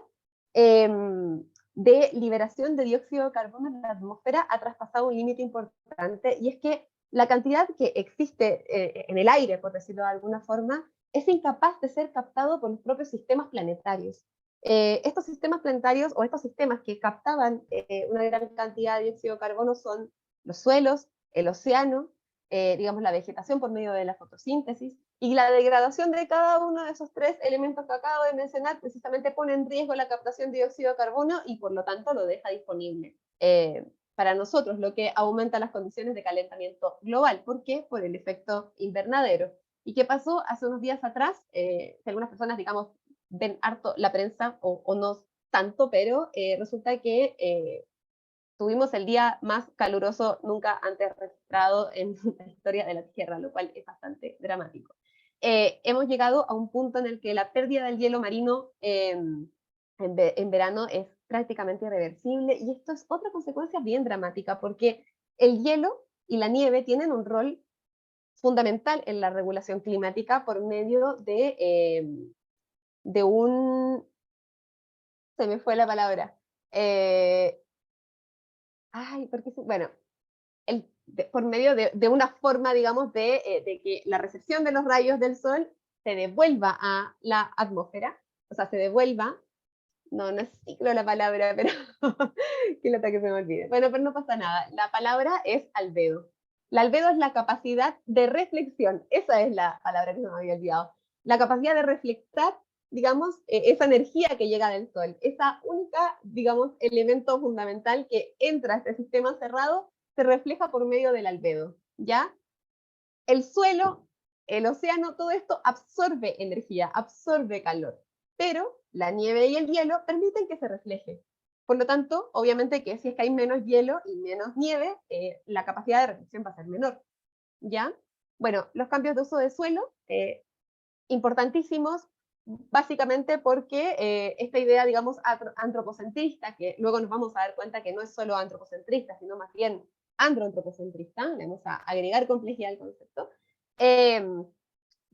de liberación de dióxido de carbono en la atmósfera ha traspasado un límite importante, y es que la cantidad que existe en el aire, por decirlo de alguna forma, es incapaz de ser captado por los propios sistemas planetarios. Estos sistemas planetarios o estos sistemas que captaban una gran cantidad de dióxido de carbono son los suelos, el océano, digamos la vegetación por medio de la fotosíntesis, y la degradación de cada uno de esos tres elementos que acabo de mencionar precisamente pone en riesgo la captación de dióxido de carbono y por lo tanto lo deja disponible para nosotros, lo que aumenta las condiciones de calentamiento global. ¿Por qué? Por el efecto invernadero. ¿Y qué pasó hace unos días atrás? Que algunas personas, digamos, ven harto la prensa o no tanto, pero resulta que tuvimos el día más caluroso nunca antes registrado en la historia de la Tierra, lo cual es bastante dramático. Hemos llegado a un punto en el que la pérdida del hielo marino en verano es prácticamente irreversible, y esto es otra consecuencia bien dramática, porque el hielo y la nieve tienen un rol fundamental en la regulación climática por medio de un... se me fue la palabra. Bueno, por medio de una forma, digamos, de que la recepción de los rayos del sol se devuelva a la atmósfera, o sea, se devuelva, no es ciclo la palabra, pero que lata que se me olvide. Bueno, pero no pasa nada, la palabra es albedo. La albedo es la capacidad de reflexión, esa es la palabra que se me había olvidado, la capacidad de reflectar, digamos, esa energía que llega del sol, esa única, digamos, elemento fundamental que entra a este sistema cerrado, se refleja por medio del albedo, ¿ya? El suelo, el océano, todo esto absorbe energía, absorbe calor, pero la nieve y el hielo permiten que se refleje. Por lo tanto, obviamente que si es que hay menos hielo y menos nieve, la capacidad de reflexión va a ser menor, ¿ya? Bueno, los cambios de uso de suelo, importantísimos, básicamente porque esta idea, digamos, antropocentrista, que luego nos vamos a dar cuenta que no es solo antropocentrista, sino más bien androantropocentrista, le vamos a agregar complejidad al concepto,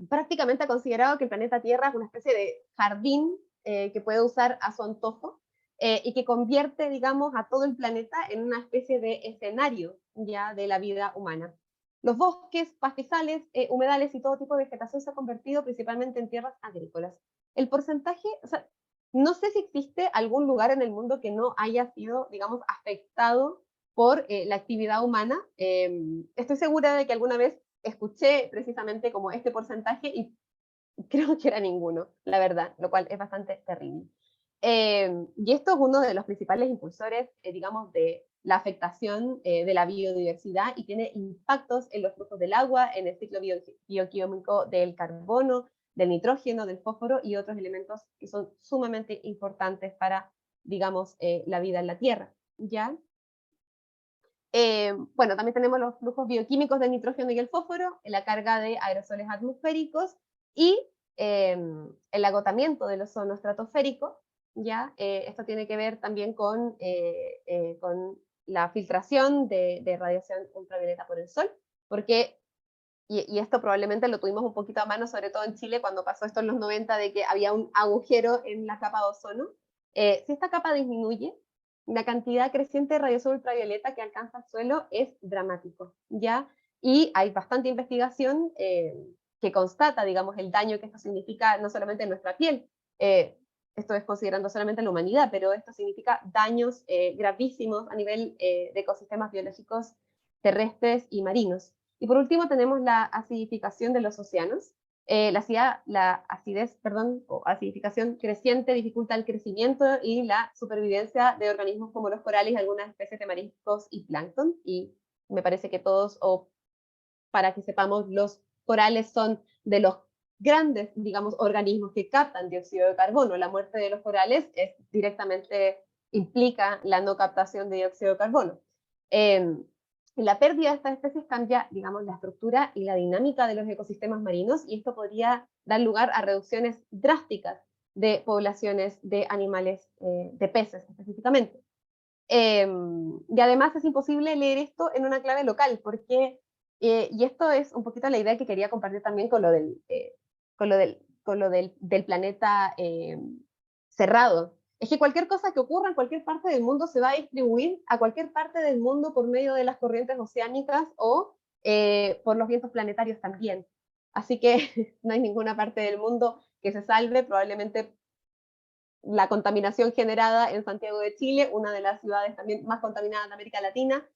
prácticamente ha considerado que el planeta Tierra es una especie de jardín que puede usar a su antojo y que convierte, digamos, a todo el planeta en una especie de escenario ya de la vida humana. los bosques, pastizales, humedales y todo tipo de vegetación se ha convertido principalmente en tierras agrícolas. El porcentaje, o sea, no sé si existe algún lugar en el mundo que no haya sido, digamos, afectado por la actividad humana. Estoy segura de que alguna vez escuché precisamente como este porcentaje y creo que era ninguno, la verdad, lo cual es bastante terrible. Y esto es uno de los principales impulsores, digamos, de la afectación de la biodiversidad y tiene impactos en los flujos del agua, en el ciclo bioquímico del carbono, del nitrógeno, del fósforo y otros elementos que son sumamente importantes para, digamos, la vida en la Tierra, ¿ya? Bueno, también tenemos los flujos bioquímicos del nitrógeno y el fósforo, la carga de aerosoles atmosféricos y el agotamiento del ozono estratosférico, ¿ya? Esto tiene que ver también con la filtración de radiación ultravioleta por el sol, porque, y esto probablemente lo tuvimos un poquito a mano, sobre todo en Chile, cuando pasó esto en los 90, de que había un agujero en la capa de ozono. Si esta capa disminuye, la cantidad creciente de radiación ultravioleta que alcanza el suelo es dramático, ¿ya? Y hay bastante investigación que constata, digamos, el daño que esto significa no solamente en nuestra piel, esto es considerando solamente la humanidad, pero esto significa daños gravísimos a nivel de ecosistemas biológicos terrestres y marinos. Y por último tenemos la acidificación de los océanos. La acidez, perdón, o acidificación creciente dificulta el crecimiento y la supervivencia de organismos como los corales y algunas especies de mariscos y plancton. Y me parece que todos, o para que sepamos, los corales son de los grandes, digamos, organismos que captan dióxido de carbono. La muerte de los corales directamente implica la no captación de dióxido de carbono. La pérdida de estas especies cambia, digamos, la estructura y la dinámica de los ecosistemas marinos y esto podría dar lugar a reducciones drásticas de poblaciones de animales, de peces específicamente. Y además es imposible leer esto en una clave local, porque, y esto es un poquito la idea que quería compartir también con lo del planeta cerrado. Es que cualquier cosa que ocurra en cualquier parte del mundo se va a distribuir a cualquier parte del mundo por medio de las corrientes oceánicas o por los vientos planetarios también. Así que no hay ninguna parte del mundo que se salve, probablemente la contaminación generada en Santiago de Chile, una de las ciudades también más contaminadas de América Latina,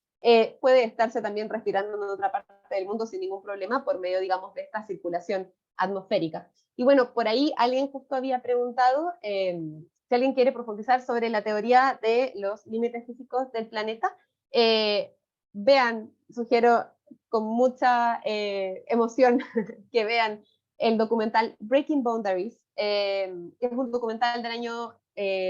puede estarse también respirando en otra parte del mundo sin ningún problema por medio, digamos, de esta circulación atmosférica. Y bueno, por ahí alguien justo había preguntado si alguien quiere profundizar sobre la teoría de los límites físicos del planeta. Vean, sugiero con mucha emoción que vean el documental Breaking Boundaries, que es un documental del año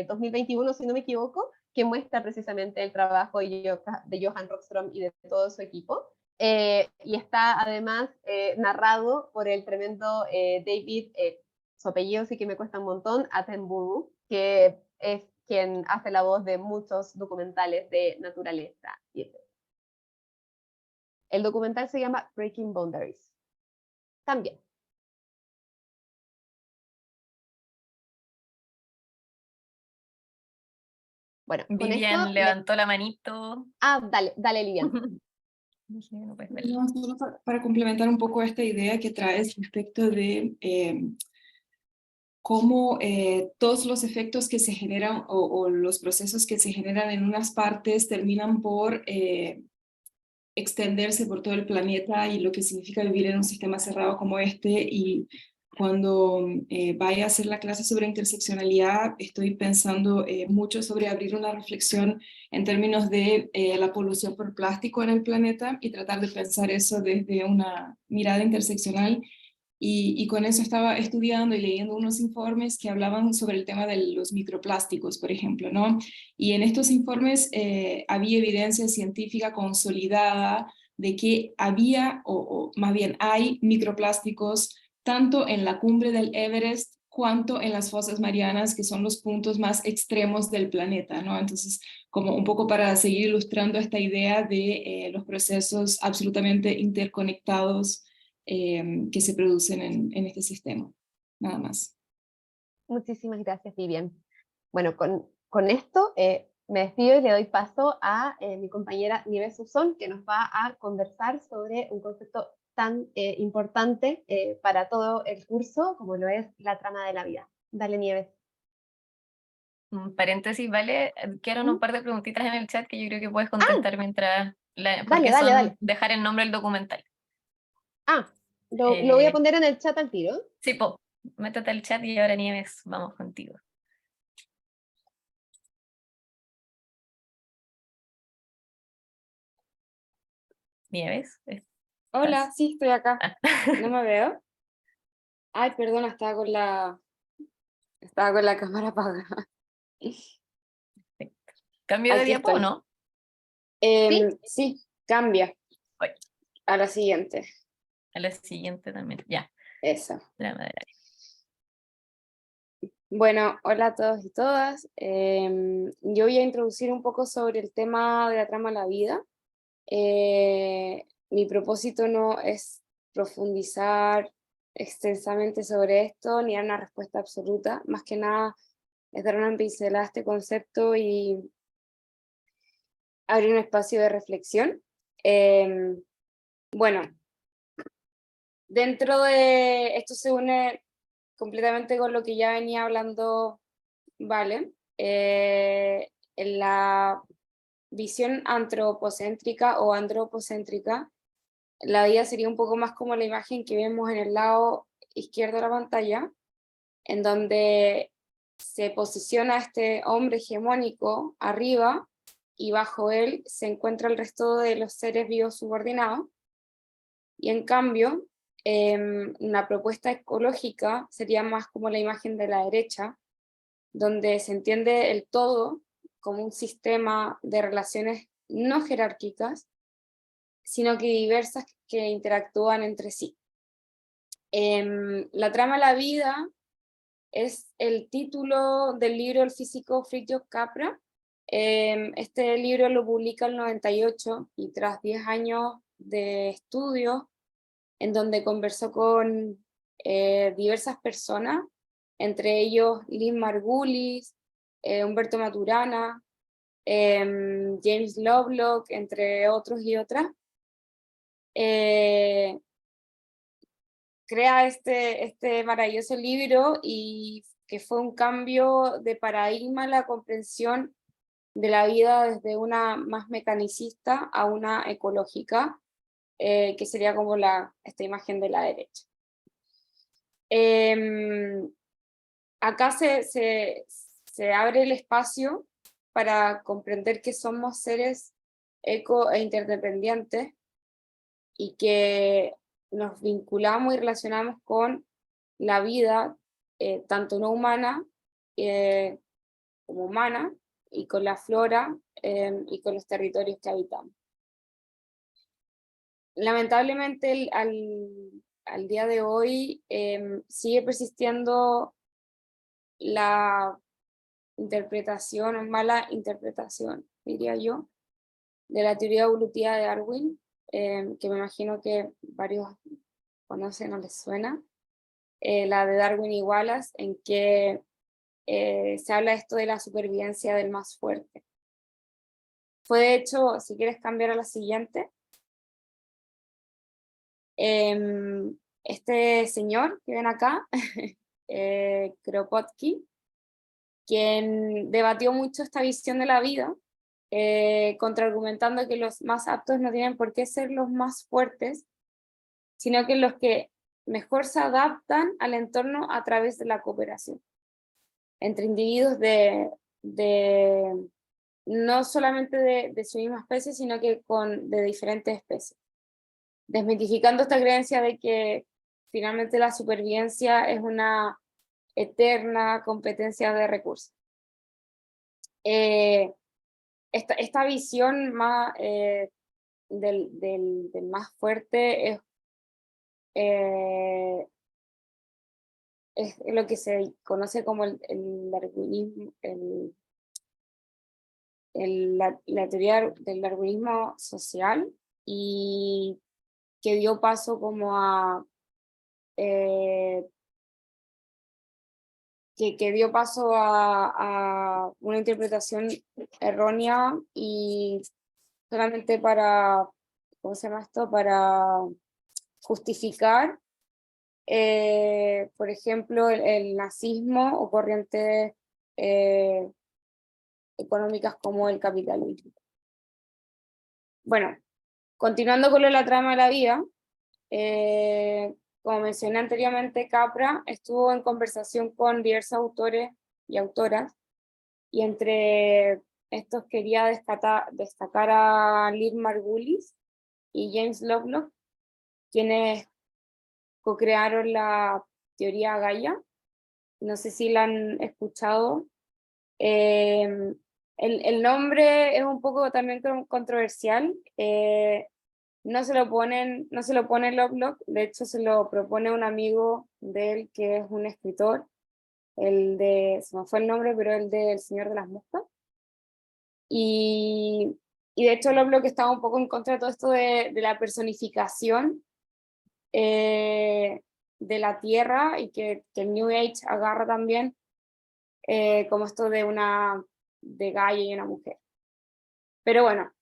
2021, si no me equivoco, que muestra precisamente el trabajo de Johan Rockström y de todo su equipo. Y está además narrado por el tremendo David, su apellido sí que me cuesta un montón, Attenborough, que es quien hace la voz de muchos documentales de naturaleza. El documental se llama Breaking Boundaries. También. Bueno, con Vivian esto... levantó la manito. Dale, Lilian. No puedes ver. No, solo para complementar un poco esta idea que traes respecto de cómo todos los efectos que se generan o los procesos que se generan en unas partes terminan por extenderse por todo el planeta y lo que significa vivir en un sistema cerrado como este. Y cuando vaya a hacer la clase sobre interseccionalidad, estoy pensando mucho sobre abrir una reflexión en términos de la polución por plástico en el planeta y tratar de pensar eso desde una mirada interseccional. Y con eso estaba estudiando y leyendo unos informes que hablaban sobre el tema de los microplásticos, por ejemplo, ¿no? Y en estos informes había evidencia científica consolidada de que había, o más bien hay, microplásticos tanto en la cumbre del Everest cuanto en las fosas marianas, que son los puntos más extremos del planeta, ¿no? Entonces, como un poco para seguir ilustrando esta idea de los procesos absolutamente interconectados que se producen en este sistema. Nada más. Muchísimas gracias, Vivian. Bueno, con esto me despido y le doy paso a mi compañera Nieves Susón, que nos va a conversar sobre un concepto tan importante para todo el curso como lo es la trama de la vida. Dale, Nieves. Un paréntesis, ¿vale? Quedaron un ¿Mm? par de preguntitas en el chat que yo creo que puedes contestar mientras, Dale, porque dale, son dale. dejar el nombre del documental. Lo voy a poner en el chat al tiro. Sí, po, métete al chat y ahora Nieves, vamos contigo. Nieves, Hola, ¿estás? sí, estoy acá. Ah. ¿No me veo? Ay, perdona, estaba con la cámara apagada. Cambio de Aquí diapo, ¿o estoy. no? ¿Sí? Sí, cambia Voy a la siguiente. a la siguiente también. Ya, Esa. drama de la Bueno, hola a todos y todas. Yo voy a introducir un poco sobre el tema de la trama de la vida. Mi propósito no es profundizar extensamente sobre esto ni dar una respuesta absoluta. Más que nada es dar una pincelada a este concepto y abrir un espacio de reflexión. Bueno, dentro de esto se une completamente con lo que ya venía hablando, ¿vale? En la visión antropocéntrica o antropocéntrica, la vida sería un poco más como la imagen que vemos en el lado izquierdo de la pantalla, en donde se posiciona este hombre hegemónico arriba y bajo él se encuentra el resto de los seres vivos subordinados. Y en cambio, una propuesta ecológica sería más como la imagen de la derecha, donde se entiende el todo como un sistema de relaciones no jerárquicas, sino que diversas que interactúan entre sí. La trama de la vida es el título del libro del físico Fritjof Capra. Este libro lo publica en el 98 y tras 10 años de estudios, en donde conversó con diversas personas, entre ellos Lynn Margulis, Humberto Maturana, James Lovelock, entre otros y otras. Crea este maravilloso libro y que fue un cambio de paradigma en la comprensión de la vida desde una más mecanicista a una ecológica, que sería como esta imagen de la derecha. Acá se abre el espacio para comprender que somos seres eco e interdependientes y que nos vinculamos y relacionamos con la vida, tanto no humana como humana, y con la flora y con los territorios que habitamos. Lamentablemente al día de hoy sigue persistiendo la interpretación, o mala interpretación, diría yo, de la teoría evolutiva de Darwin, que me imagino que varios conocen o les suena, la de Darwin y Wallace, en que se habla esto de la supervivencia del más fuerte. Fue de hecho, si quieres cambiar a la siguiente, este señor que ven acá, Kropotkin, quien debatió mucho esta visión de la vida, contraargumentando que los más aptos no tienen por qué ser los más fuertes, sino que los que mejor se adaptan al entorno a través de la cooperación entre individuos no solamente de su misma especie, sino que de diferentes especies. Desmitificando esta creencia de que finalmente la supervivencia es una eterna competencia de recursos. Esta visión más, del más fuerte es lo que se conoce como el darwinismo, la teoría del darwinismo social, y que dio paso como a que que dio paso a una interpretación errónea y solamente para, ¿cómo se llama esto? Para justificar, por ejemplo, el nazismo o corrientes económicas como el capitalismo. Bueno, continuando con lo de la trama de la vida, como mencioné anteriormente, Capra estuvo en conversación con diversos autores y autoras, y entre estos quería destacar a Liz Margulis y James Lovelock, quienes co-crearon la teoría Gaia. No sé si la han escuchado. El nombre es un poco también controversial. No se lo pone Lovelock, de hecho se lo propone un amigo de él que es un escritor, se me fue el nombre, pero el de El Señor de las Moscas. Y de hecho Lovelock estaba un poco en contra de todo esto de la personificación de la tierra, y que el New Age agarra también como esto de Gaia y una mujer. Pero bueno,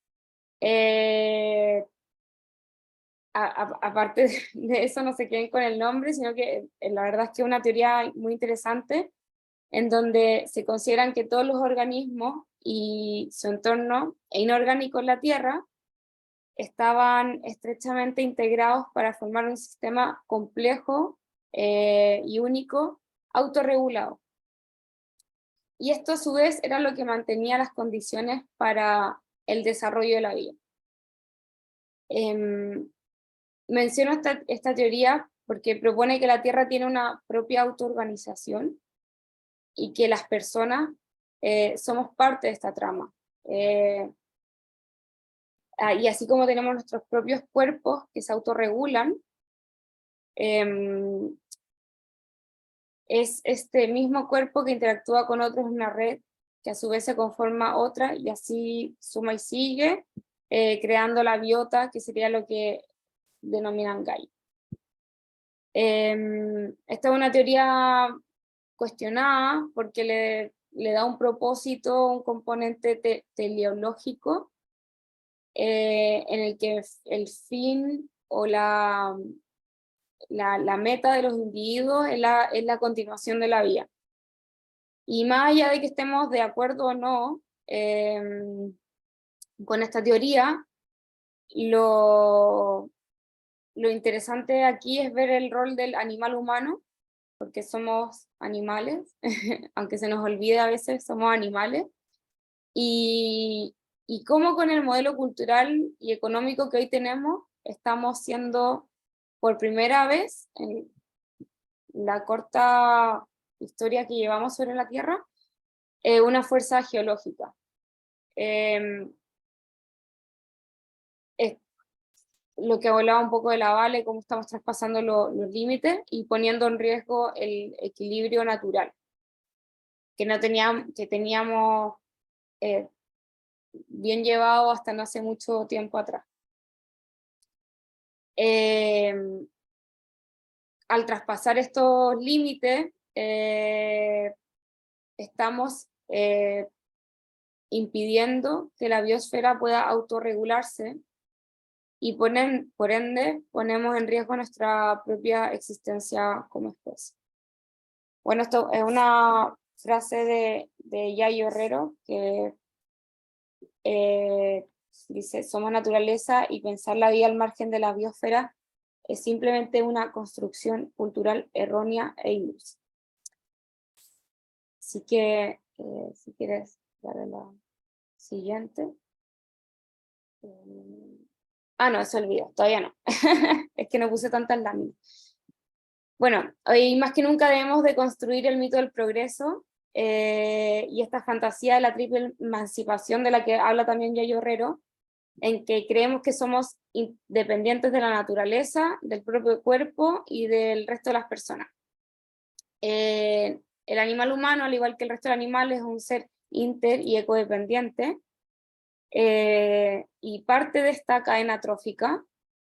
aparte de eso, no se queden con el nombre, sino que la verdad es que es una teoría muy interesante, en donde se consideran que todos los organismos y su entorno inorgánico en la Tierra estaban estrechamente integrados para formar un sistema complejo y único, autorregulado. Y esto a su vez era lo que mantenía las condiciones para el desarrollo de la vida. Menciono esta teoría porque propone que la Tierra tiene una propia autoorganización y que las personas somos parte de esta trama. Y así como tenemos nuestros propios cuerpos que se autorregulan, es este mismo cuerpo que interactúa con otros en una red, que a su vez se conforma otra, y así suma y sigue, creando la biota, que sería lo que denominan Gaia. Esta es una teoría cuestionada porque le da un propósito, un componente teleológico, en el que el fin o la meta de los individuos es la continuación de la vida. Y más allá de que estemos de acuerdo o no con esta teoría, lo interesante aquí es ver el rol del animal humano, porque somos animales, aunque se nos olvide a veces, somos animales, y cómo con el modelo cultural y económico que hoy tenemos, estamos siendo por primera vez en la corta historia que llevamos sobre la Tierra, una fuerza geológica. Lo que hablaba un poco de la Vale, cómo estamos traspasando los límites y poniendo en riesgo el equilibrio natural que teníamos bien llevado hasta no hace mucho tiempo atrás. Al traspasar estos límites, estamos impidiendo que la biosfera pueda autorregularse, y por ende ponemos en riesgo nuestra propia existencia como especie. Bueno, esto es una frase de Yayo Herrero, que dice: somos naturaleza y pensar la vida al margen de la biosfera es simplemente una construcción cultural errónea e ilusa. Así que, si quieres darle la siguiente. No, se olvidó, todavía no. Es que no puse tantas láminas. Bueno, hoy más que nunca debemos de construir el mito del progreso y esta fantasía de la triple emancipación de la que habla también Yayo Herrero, en que creemos que somos independientes de la naturaleza, del propio cuerpo y del resto de las personas. El animal humano, al igual que el resto de animales, es un ser inter y ecodependiente, y parte de esta cadena trófica,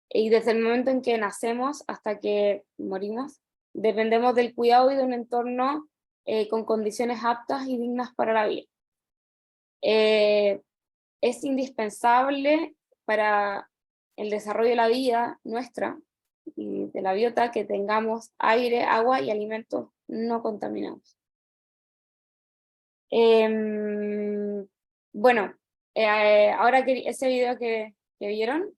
y desde el momento en que nacemos hasta que morimos, dependemos del cuidado y de un entorno con condiciones aptas y dignas para la vida. Es indispensable para el desarrollo de la vida nuestra y de la biota que tengamos aire, agua y alimentos no contaminados. Bueno, ahora que ese video que vieron,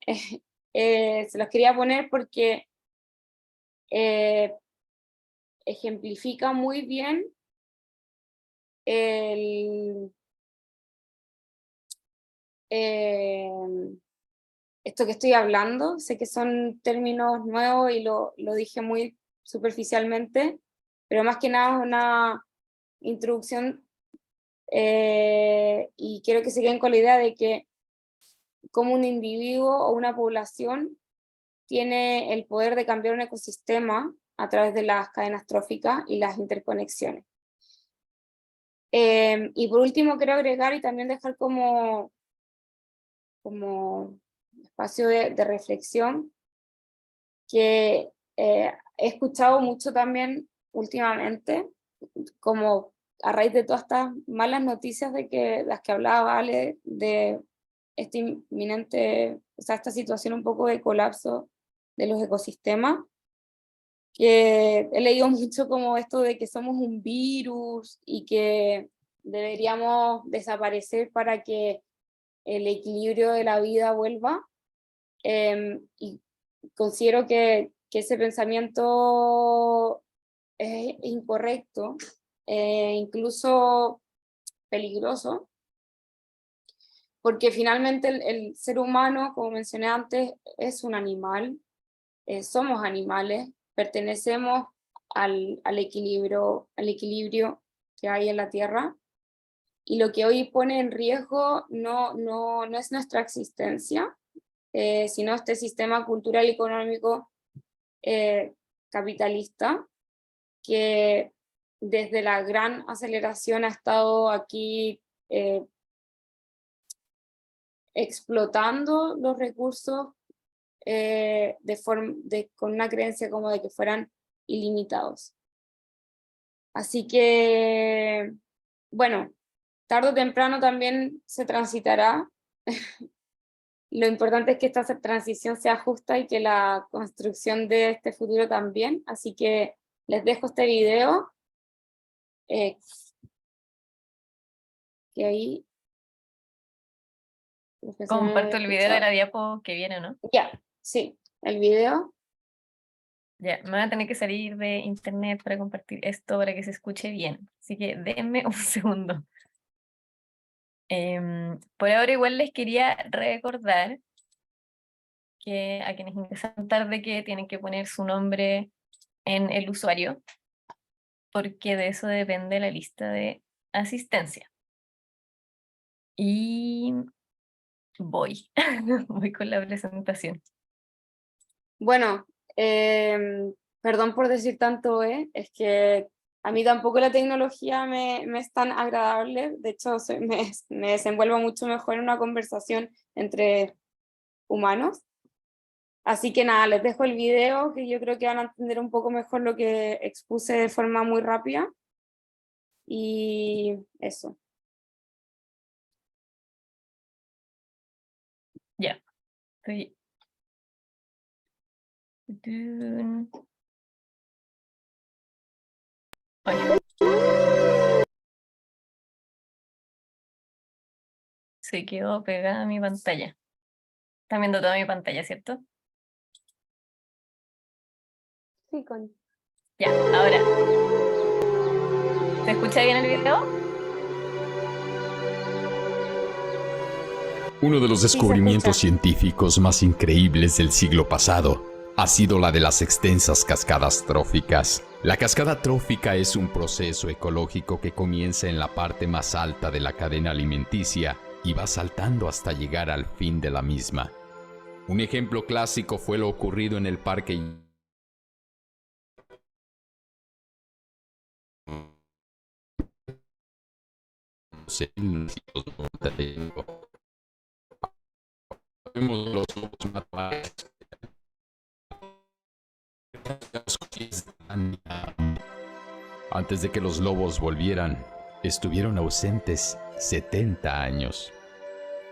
se los quería poner porque ejemplifica muy bien esto que estoy hablando. Sé que son términos nuevos y lo dije muy superficialmente, pero más que nada es una introducción y quiero que se queden con la idea de que como un individuo o una población tiene el poder de cambiar un ecosistema a través de las cadenas tróficas y las interconexiones. Y por último quiero agregar y también dejar como espacio de reflexión que he escuchado mucho también últimamente, como a raíz de todas estas malas noticias de las que hablaba Ale, de este inminente, o sea, esta situación un poco de colapso de los ecosistemas, que he leído mucho como esto de que somos un virus y que deberíamos desaparecer para que el equilibrio de la vida vuelva, y considero que ese pensamiento es incorrecto, incluso peligroso, porque finalmente el ser humano, como mencioné antes, es un animal, somos animales, pertenecemos al equilibrio que hay en la Tierra, y lo que hoy pone en riesgo no es nuestra existencia, sino este sistema cultural y económico capitalista, que desde la gran aceleración ha estado aquí explotando los recursos con una creencia como de que fueran ilimitados. Así que, bueno, tarde o temprano también se transitará. Lo importante es que esta transición sea justa y que la construcción de este futuro también. Así que les dejo este video, que ahí... Comparto el video de la diapo que viene, ¿no? Ya, sí, el video. Ya, me voy a tener que salir de internet para compartir esto para que se escuche bien. Así que denme un segundo. Por ahora igual les quería recordar que a quienes ingresan tarde que tienen que poner su nombre en el usuario, porque de eso depende la lista de asistencia. Y voy, voy con la presentación. Bueno, perdón por decir tanto, es que a mí tampoco la tecnología me es tan agradable. De hecho, me desenvuelvo mucho mejor en una conversación entre humanos. Así que nada, les dejo el video, que yo creo que van a entender un poco mejor lo que expuse de forma muy rápida. Y eso. Ya, estoy... Oye. Se quedó pegada a mi pantalla. Están viendo toda mi pantalla, ¿cierto? Sí, Connie. Ya, ahora. ¿Se escucha bien el video? Uno de los descubrimientos científicos más increíbles del siglo pasado ha sido la de las extensas cascadas tróficas. La cascada trófica es un proceso ecológico que comienza en la parte más alta de la cadena alimenticia y va saltando hasta llegar al fin de la misma. Un ejemplo clásico fue lo ocurrido en el parque los lobos matorrales Antes de que los lobos volvieran, estuvieron ausentes 70 años.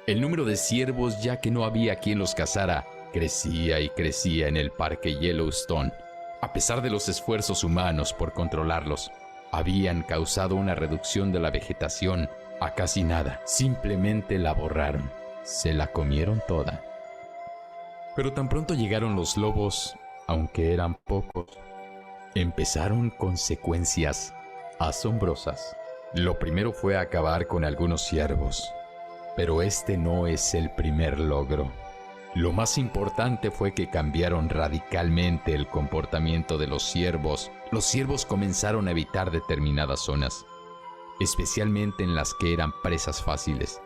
El número de ciervos, ya que no había quien los cazara, crecía y crecía en el parque Yellowstone. A pesar de los esfuerzos humanos por controlarlos, habían causado una reducción de la vegetación a casi nada. Simplemente la borraron. Se la comieron toda. Pero tan pronto llegaron los lobos, aunque eran pocos, empezaron consecuencias asombrosas. Lo primero fue acabar con algunos ciervos, pero este no es el primer logro. Lo más importante fue que cambiaron radicalmente el comportamiento de los ciervos. Los ciervos comenzaron a evitar determinadas zonas, especialmente en las que eran presas fáciles,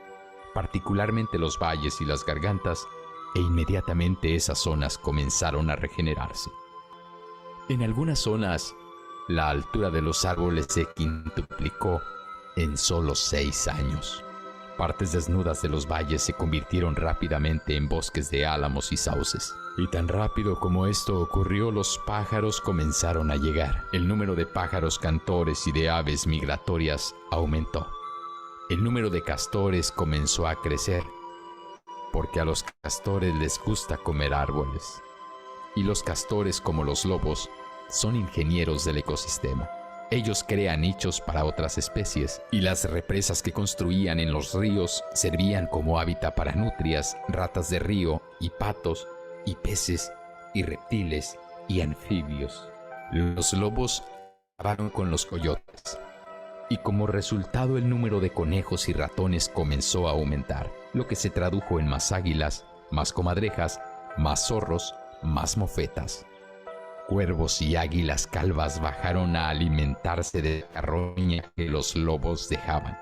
particularmente los valles y las gargantas, e inmediatamente esas zonas comenzaron a regenerarse. En algunas zonas, la altura de los árboles se quintuplicó en solo 6 años. Partes desnudas de los valles se convirtieron rápidamente en bosques de álamos y sauces. Y tan rápido como esto ocurrió, los pájaros comenzaron a llegar. El número de pájaros cantores y de aves migratorias aumentó. El número de castores comenzó a crecer, porque a los castores les gusta comer árboles. Y los castores, como los lobos, son ingenieros del ecosistema. Ellos crean nichos para otras especies, y las represas que construían en los ríos servían como hábitat para nutrias, ratas de río, y patos, y peces, y reptiles, y anfibios. Los lobos acabaron con los coyotes, y como resultado el número de conejos y ratones comenzó a aumentar, lo que se tradujo en más águilas, más comadrejas, más zorros, más mofetas. Cuervos y águilas calvas bajaron a alimentarse de la carroña que los lobos dejaban.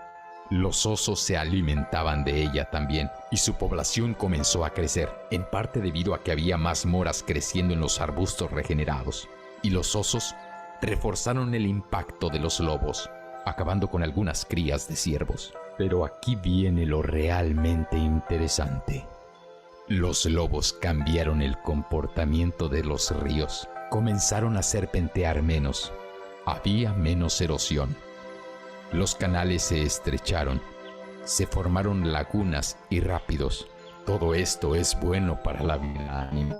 Los osos se alimentaban de ella también, y su población comenzó a crecer, en parte debido a que había más moras creciendo en los arbustos regenerados. Y los osos reforzaron el impacto de los lobos, acabando con algunas crías de ciervos. Pero aquí viene lo realmente interesante. Los lobos cambiaron el comportamiento de los ríos. Comenzaron a serpentear menos. Había menos erosión. Los canales se estrecharon. Se formaron lagunas y rápidos. Todo esto es bueno para la vida animal.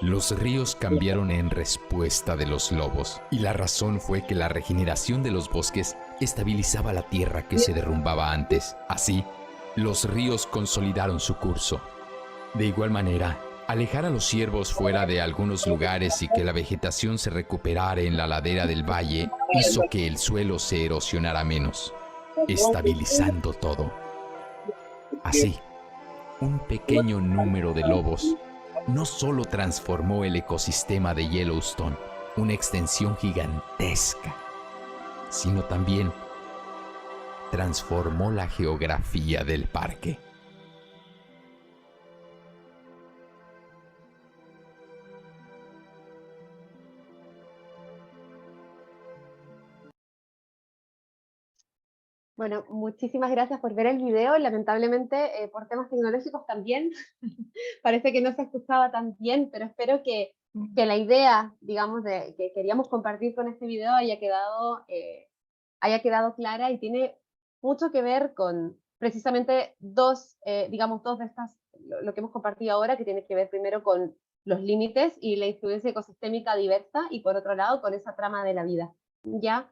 Los ríos cambiaron en respuesta de los lobos, y la razón fue que la regeneración de los bosques estabilizaba la tierra que se derrumbaba antes. Así, los ríos consolidaron su curso. De igual manera, alejar a los ciervos fuera de algunos lugares y que la vegetación se recuperara en la ladera del valle hizo que el suelo se erosionara menos, estabilizando todo. Así, un pequeño número de lobos no solo transformó el ecosistema de Yellowstone, una extensión gigantesca, sino también transformó la geografía del parque. Bueno, muchísimas gracias por ver el video. Lamentablemente, por temas tecnológicos también, parece que no se escuchaba tan bien, pero espero que la idea, digamos, que queríamos compartir con este video haya quedado clara, y tiene mucho que ver con precisamente dos de estas, lo que hemos compartido ahora, que tiene que ver primero con los límites y la influencia ecosistémica diversa, y por otro lado con esa trama de la vida, ¿ya?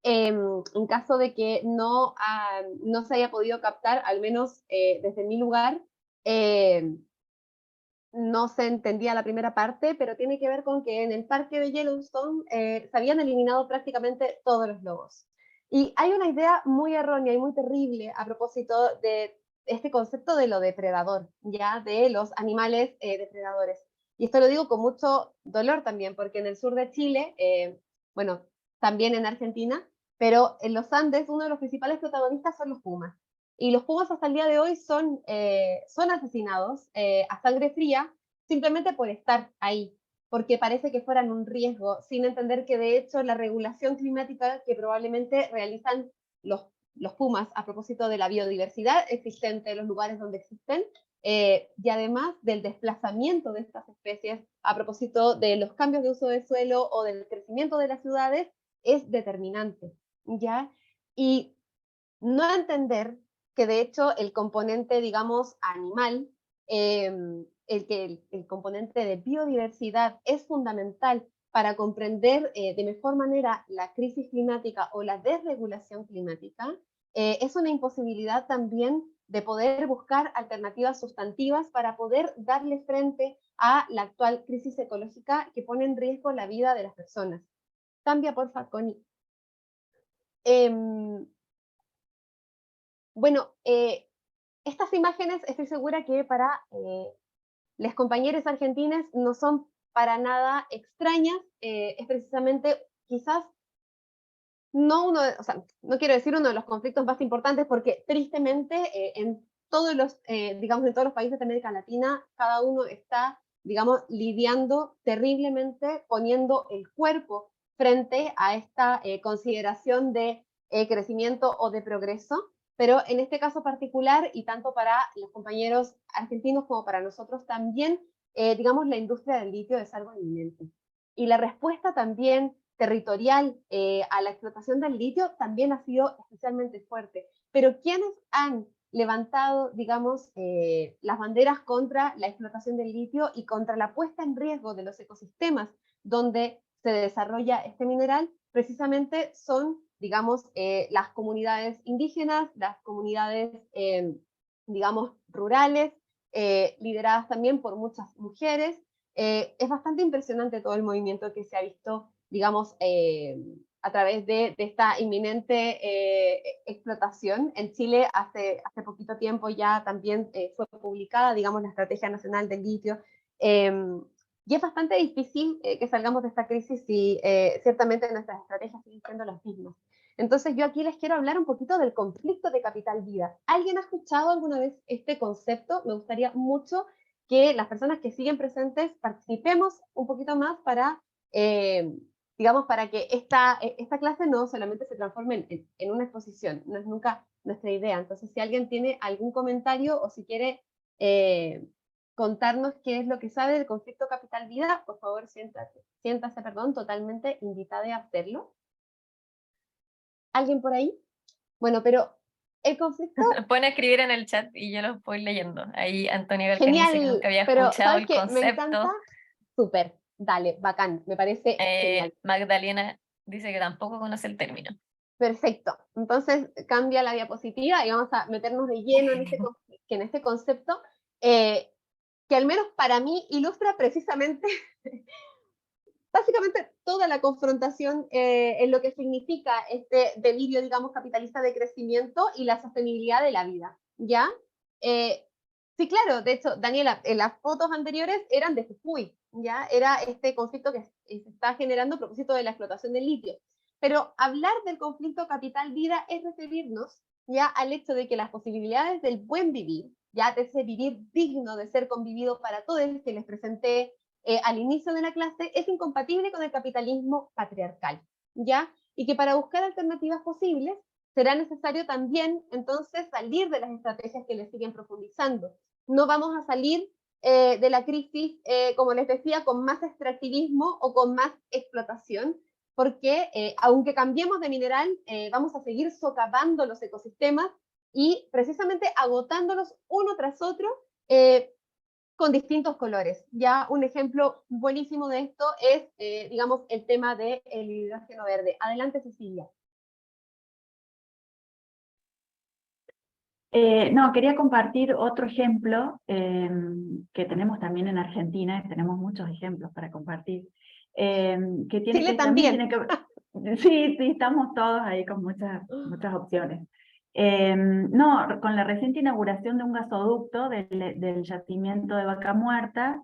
En caso de que no se haya podido captar, al menos desde mi lugar, no se entendía la primera parte, pero tiene que ver con que en el parque de Yellowstone se habían eliminado prácticamente todos los lobos. Y hay una idea muy errónea y muy terrible a propósito de este concepto de lo depredador, ya, de los animales depredadores. Y esto lo digo con mucho dolor también, porque en el sur de Chile, bueno, también en Argentina, pero en los Andes uno de los principales protagonistas son los pumas. Y los pumas hasta el día de hoy son asesinados a sangre fría simplemente por estar ahí, porque parece que fueran un riesgo, sin entender que de hecho la regulación climática que probablemente realizan los pumas a propósito de la biodiversidad existente en los lugares donde existen, y además del desplazamiento de estas especies a propósito de los cambios de uso de suelo o del crecimiento de las ciudades, es determinante, ¿ya? Y no entender que de hecho el componente, digamos, animal, el componente de biodiversidad es fundamental para comprender de mejor manera la crisis climática o la desregulación climática, es una imposibilidad también de poder buscar alternativas sustantivas para poder darle frente a la actual crisis ecológica que pone en riesgo la vida de las personas. Cambia, porfa, Connie. Bueno, estas imágenes estoy segura que para los compañeros argentinos no son para nada extrañas, es precisamente quizás no uno, o sea, no quiero decir uno de los conflictos más importantes porque tristemente en todos los, digamos, en todos los países de América Latina, cada uno está, digamos, lidiando terriblemente, poniendo el cuerpo frente a esta consideración de crecimiento o de progreso, pero en este caso particular, y tanto para los compañeros argentinos como para nosotros también, digamos, la industria del litio es algo inminente. Y la respuesta también territorial a la explotación del litio también ha sido especialmente fuerte. Pero ¿quiénes han levantado, digamos, las banderas contra la explotación del litio y contra la puesta en riesgo de los ecosistemas donde se desarrolla este mineral? Precisamente son, digamos, las comunidades indígenas, las comunidades, digamos, rurales, lideradas también por muchas mujeres. Es bastante impresionante todo el movimiento que se ha visto, digamos, a través de esta inminente explotación. En Chile hace poquito tiempo ya también fue publicada, digamos, la Estrategia Nacional del Litio, y es bastante difícil que salgamos de esta crisis si ciertamente nuestras estrategias siguen siendo las mismas. Entonces yo aquí les quiero hablar un poquito del conflicto de capital-vida. ¿Alguien ha escuchado alguna vez este concepto? Me gustaría mucho que las personas que siguen presentes participemos un poquito más para, digamos, para que esta clase no solamente se transforme en una exposición, no es nunca nuestra idea. Entonces, si alguien tiene algún comentario o si quiere contarnos qué es lo que sabe del conflicto capital-vida, por favor, siéntase, totalmente invitada a hacerlo. ¿Alguien por ahí? Bueno, pero el conflicto... Pueden escribir en el chat y yo lo voy leyendo. Ahí Antonio Galcani dice que Genial, nunca había pero escuchado ¿sabes el qué? concepto. Me encanta. Súper, dale, bacán, me parece genial. Magdalena dice que tampoco conoce el término. Perfecto, entonces cambia la diapositiva y vamos a meternos de lleno en este concepto, que al menos para mí ilustra precisamente, básicamente toda la confrontación en lo que significa este delirio, digamos, capitalista de crecimiento y la sostenibilidad de la vida, ¿ya? Sí, claro, de hecho, Daniela, en las fotos anteriores eran de Jujuy, ¿ya? Era este conflicto que se está generando a propósito de la explotación del litio. Pero hablar del conflicto capital-vida es referirnos ya al hecho de que las posibilidades del buen vivir, ya de ese vivir digno de ser convivido para todos, que les presenté al inicio de la clase, es incompatible con el capitalismo patriarcal, ¿ya? Y que para buscar alternativas posibles será necesario también entonces salir de las estrategias que les siguen profundizando. No vamos a salir de la crisis, como les decía, con más extractivismo o con más explotación, porque aunque cambiemos de mineral, vamos a seguir socavando los ecosistemas y precisamente agotándolos uno tras otro con distintos colores. Ya un ejemplo buenísimo de esto es, digamos, el tema del hidrógeno verde. Adelante, Cecilia. No, quería compartir otro ejemplo que tenemos también en Argentina, tenemos muchos ejemplos para compartir. Que tiene Chile que, también. Tiene que, sí, estamos todos ahí con muchas opciones. No, con la reciente inauguración de un gasoducto del yacimiento de Vaca Muerta,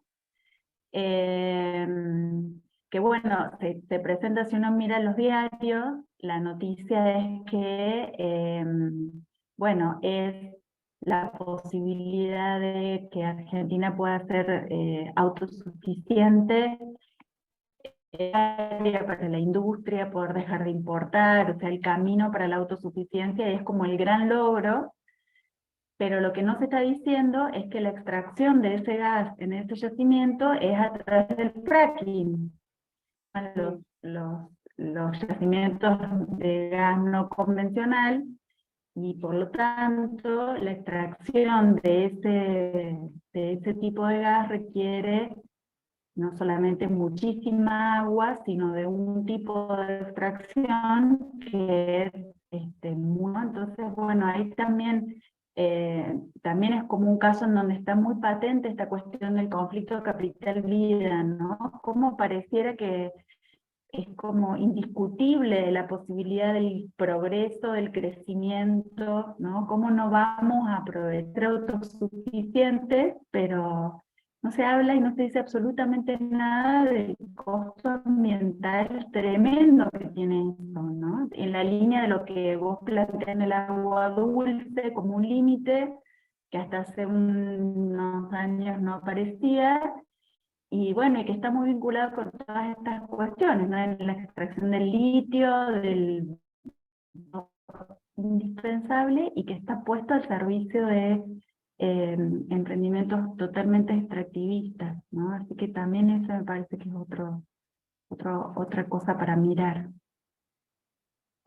que bueno, se presenta, si uno mira los diarios, la noticia es que, bueno, es la posibilidad de que Argentina pueda ser autosuficiente para la industria, poder dejar de importar, o sea, el camino para la autosuficiencia es como el gran logro, pero lo que no se está diciendo es que la extracción de ese gas en ese yacimiento es a través del fracking. los yacimientos de gas no convencional, y por lo tanto la extracción de ese tipo de gas requiere no solamente muchísima agua, sino de un tipo de extracción que es entonces, bueno, ahí también, también es como un caso en donde está muy patente esta cuestión del conflicto capital-vida, ¿no? Como pareciera que es como indiscutible la posibilidad del progreso, del crecimiento, ¿no? Cómo no vamos a aprovechar autosuficientes, pero no se habla y no se dice absolutamente nada del costo ambiental tremendo que tiene esto, ¿no? En la línea de lo que vos planteás en el agua dulce como un límite, que hasta hace unos años no aparecía, y bueno, y que está muy vinculado con todas estas cuestiones, ¿no? En la extracción del litio, del indispensable, y que está puesto al servicio de emprendimientos totalmente extractivistas, ¿no? Así que también eso me parece que es otra cosa para mirar.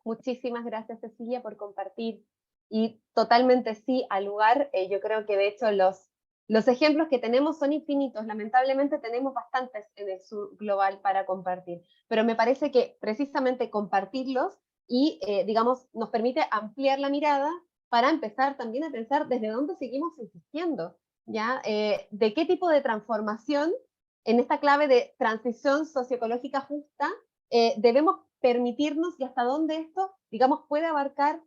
Muchísimas gracias, Cecilia, por compartir. Y totalmente sí, al lugar, yo creo que de hecho los ejemplos que tenemos son infinitos. Lamentablemente tenemos bastantes en el sur global para compartir, pero me parece que precisamente compartirlos y, digamos, nos permite ampliar la mirada para empezar también a pensar desde dónde seguimos existiendo, ¿ya? De qué tipo de transformación en esta clave de transición socioecológica justa debemos permitirnos y hasta dónde esto, digamos, puede abarcar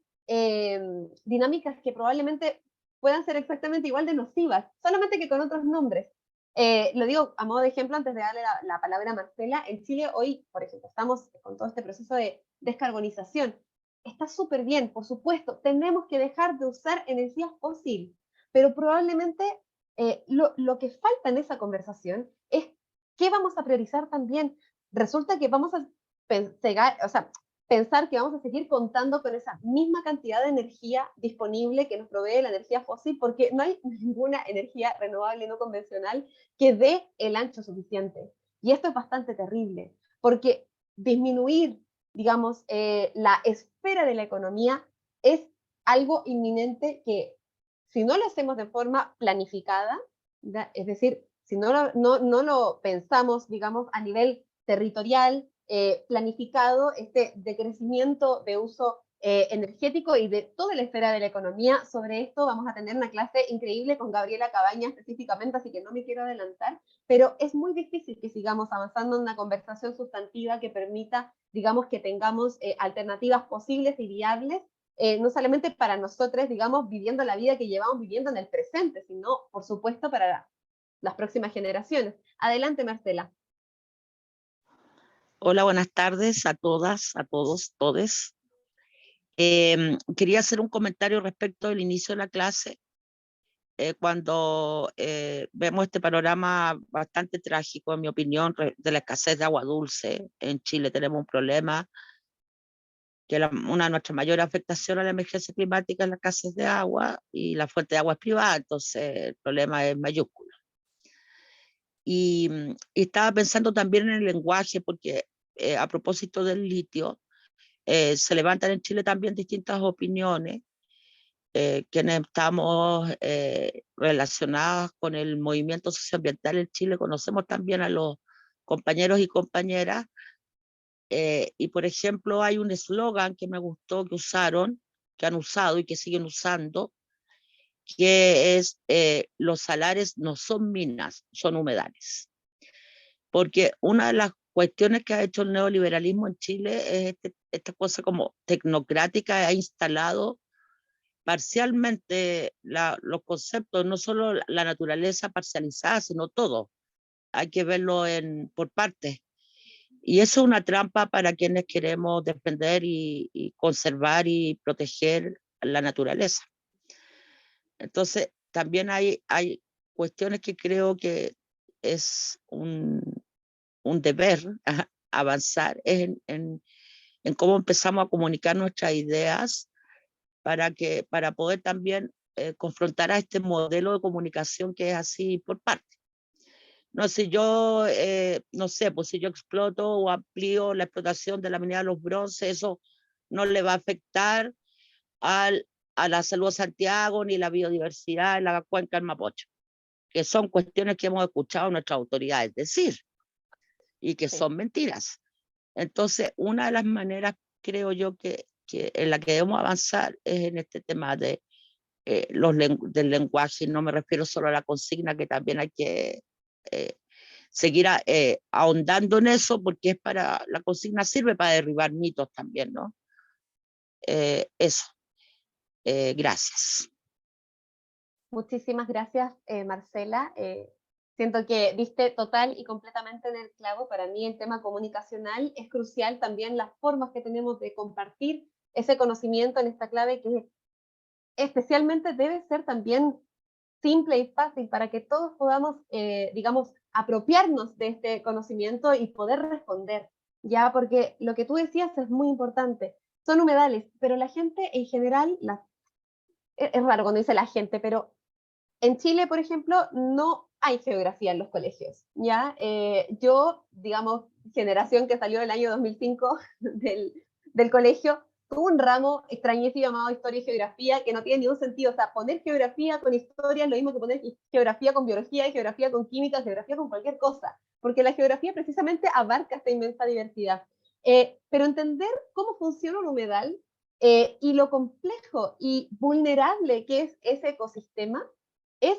dinámicas que probablemente puedan ser exactamente igual de nocivas, solamente que con otros nombres. Lo digo a modo de ejemplo antes de darle la palabra a Marcela. En Chile hoy, por ejemplo, estamos con todo este proceso de descarbonización. Está súper bien, por supuesto, tenemos que dejar de usar energías fósiles, pero probablemente lo que falta en esa conversación es qué vamos a priorizar también. Resulta que vamos a pensar que vamos a seguir contando con esa misma cantidad de energía disponible que nos provee la energía fósil, porque no hay ninguna energía renovable no convencional que dé el ancho suficiente. Y esto es bastante terrible, porque disminuir, digamos, la esfera de la economía es algo inminente que, si no lo hacemos de forma planificada, es decir, si no lo pensamos, digamos, a nivel territorial, planificado, este decrecimiento de uso energético y de toda la esfera de la economía. Sobre esto vamos a tener una clase increíble con Gabriela Cabaña específicamente, así que no me quiero adelantar, pero es muy difícil que sigamos avanzando en una conversación sustantiva que permita, digamos, que tengamos alternativas posibles y viables, no solamente para nosotros, digamos, viviendo la vida que llevamos viviendo en el presente, sino, por supuesto, para las próximas generaciones. Adelante, Marcela. Hola, buenas tardes a todas, a todos, todes. Quería hacer un comentario respecto del inicio de la clase. Cuando vemos este panorama bastante trágico, en mi opinión, de la escasez de agua dulce. En Chile tenemos un problema que una de nuestras mayores afectaciones a la emergencia climática es la escasez de agua, y la fuente de agua es privada, entonces el problema es mayúsculo. Y estaba pensando también en el lenguaje, porque a propósito del litio, se levantan en Chile también distintas opiniones. Quienes estamos relacionados con el movimiento socioambiental en Chile conocemos también a los compañeros y compañeras, y por ejemplo hay un eslogan que me gustó que usaron, que han usado y que siguen usando, que es los salares no son minas, son humedales. Porque una de las cuestiones que ha hecho el neoliberalismo en Chile es esta cosa como tecnocrática, ha instalado parcialmente los conceptos, no solo la naturaleza parcializada, sino todo. Hay que verlo por partes. Y eso es una trampa para quienes queremos defender y conservar y proteger la naturaleza. Entonces, también hay cuestiones que creo que es un deber avanzar en cómo empezamos a comunicar nuestras ideas para poder también confrontar a este modelo de comunicación que es así por parte. No, si yo, no sé, pues si yo exploto o amplío la explotación de la minería de los bronces, eso no le va a afectar a la salud de Santiago ni la biodiversidad en la cuenca del Mapocho, que son cuestiones que hemos escuchado a nuestras autoridades decir y que son mentiras. Entonces, una de las maneras, creo yo, que en la que debemos avanzar es en este tema de del lenguaje, y no me refiero solo a la consigna, que también hay que seguir ahondando en eso, porque es la consigna sirve para derribar mitos también, ¿no? Eso. Gracias. Muchísimas gracias, Marcela. Siento que diste total y completamente en el clavo. Para mí el tema comunicacional es crucial, también las formas que tenemos de compartir ese conocimiento en esta clave, que especialmente debe ser también simple y fácil para que todos podamos, digamos, apropiarnos de este conocimiento y poder responder, ya, porque lo que tú decías es muy importante. Son humedales, pero la gente en general, es raro cuando dice la gente, pero en Chile, por ejemplo, no hay geografía en los colegios, ¿ya? Yo, digamos, generación que salió del año 2005 del colegio, tuvo un ramo extrañísimo llamado Historia y Geografía, que no tiene ningún sentido. O sea, poner geografía con historia es lo mismo que poner geografía con biología, geografía con química, geografía con cualquier cosa, porque la geografía precisamente abarca esta inmensa diversidad. Pero entender cómo funciona un humedal y lo complejo y vulnerable que es ese ecosistema es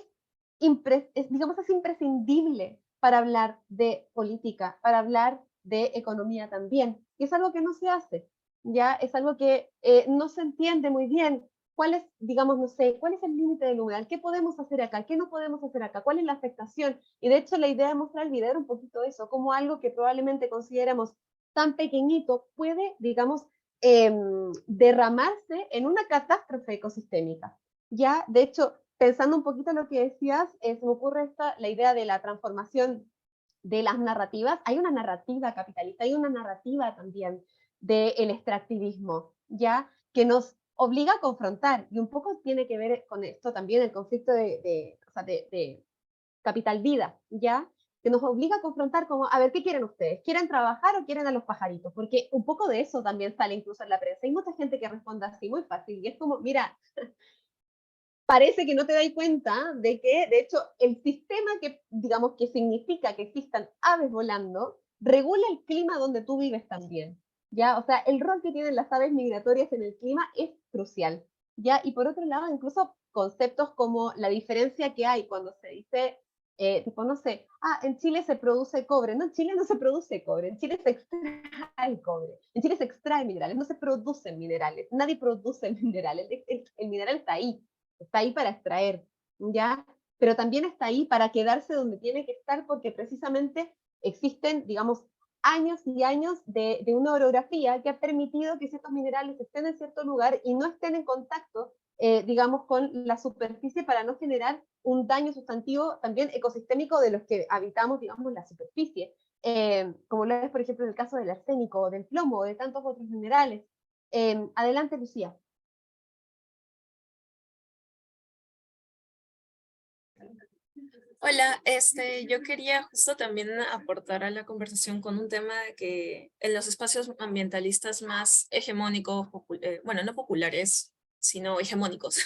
digamos, es imprescindible para hablar de política, para hablar de economía también. Y es algo que no se hace, ya es algo que no se entiende muy bien. ¿Cuál es, digamos, no sé, cuál es el límite del humedal? ¿Qué podemos hacer acá? ¿Qué no podemos hacer acá? ¿Cuál es la afectación? Y de hecho la idea de mostrar el video era un poquito eso, como algo que probablemente consideramos tan pequeñito puede, digamos, derramarse en una catástrofe ecosistémica. Ya, de hecho, pensando un poquito en lo que decías, se me ocurre la idea de la transformación de las narrativas. Hay una narrativa capitalista, hay una narrativa también del extractivismo, ya, que nos obliga a confrontar, y un poco tiene que ver con esto también el conflicto de capital vida, ya, que nos obliga a confrontar como, a ver, ¿qué quieren ustedes? ¿Quieren trabajar o quieren a los pajaritos? Porque un poco de eso también sale incluso en la prensa. Hay mucha gente que responde así muy fácil, y es como, mira, parece que no te das cuenta de que, de hecho, el sistema que, digamos, que significa que existan aves volando, regula el clima donde tú vives también, ¿ya? O sea, el rol que tienen las aves migratorias en el clima es crucial, ¿ya? Y por otro lado, incluso conceptos como la diferencia que hay cuando se dice, tipo, no sé, en Chile se produce cobre. No, en Chile no se produce cobre, en Chile se extrae cobre, en Chile se extrae minerales, no se producen minerales, nadie produce minerales, el mineral está ahí para extraer, ¿ya? Pero también está ahí para quedarse donde tiene que estar, porque precisamente existen, digamos, años y años de una orografía que ha permitido que ciertos minerales estén en cierto lugar y no estén en contacto, digamos, con la superficie, para no generar un daño sustantivo también ecosistémico de los que habitamos, digamos, la superficie, como lo es, por ejemplo, en el caso del arsénico, del plomo, o de tantos otros minerales. Adelante, Lucía. Hola, yo quería justo también aportar a la conversación con un tema de que en los espacios ambientalistas más hegemónicos, bueno, no populares, sino hegemónicos,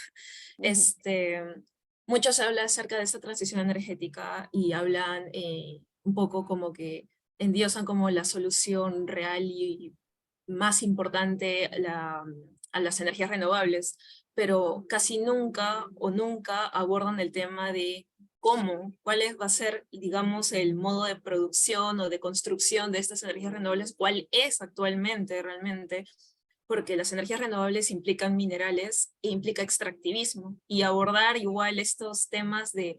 mucho se habla acerca de esta transición energética y hablan un poco como que endiosan como la solución real y más importante a las energías renovables, pero casi nunca o nunca abordan el tema de cuál va a ser, digamos, el modo de producción o de construcción de estas energías renovables, cuál es actualmente realmente, porque las energías renovables implican minerales e implica extractivismo, y abordar igual estos temas de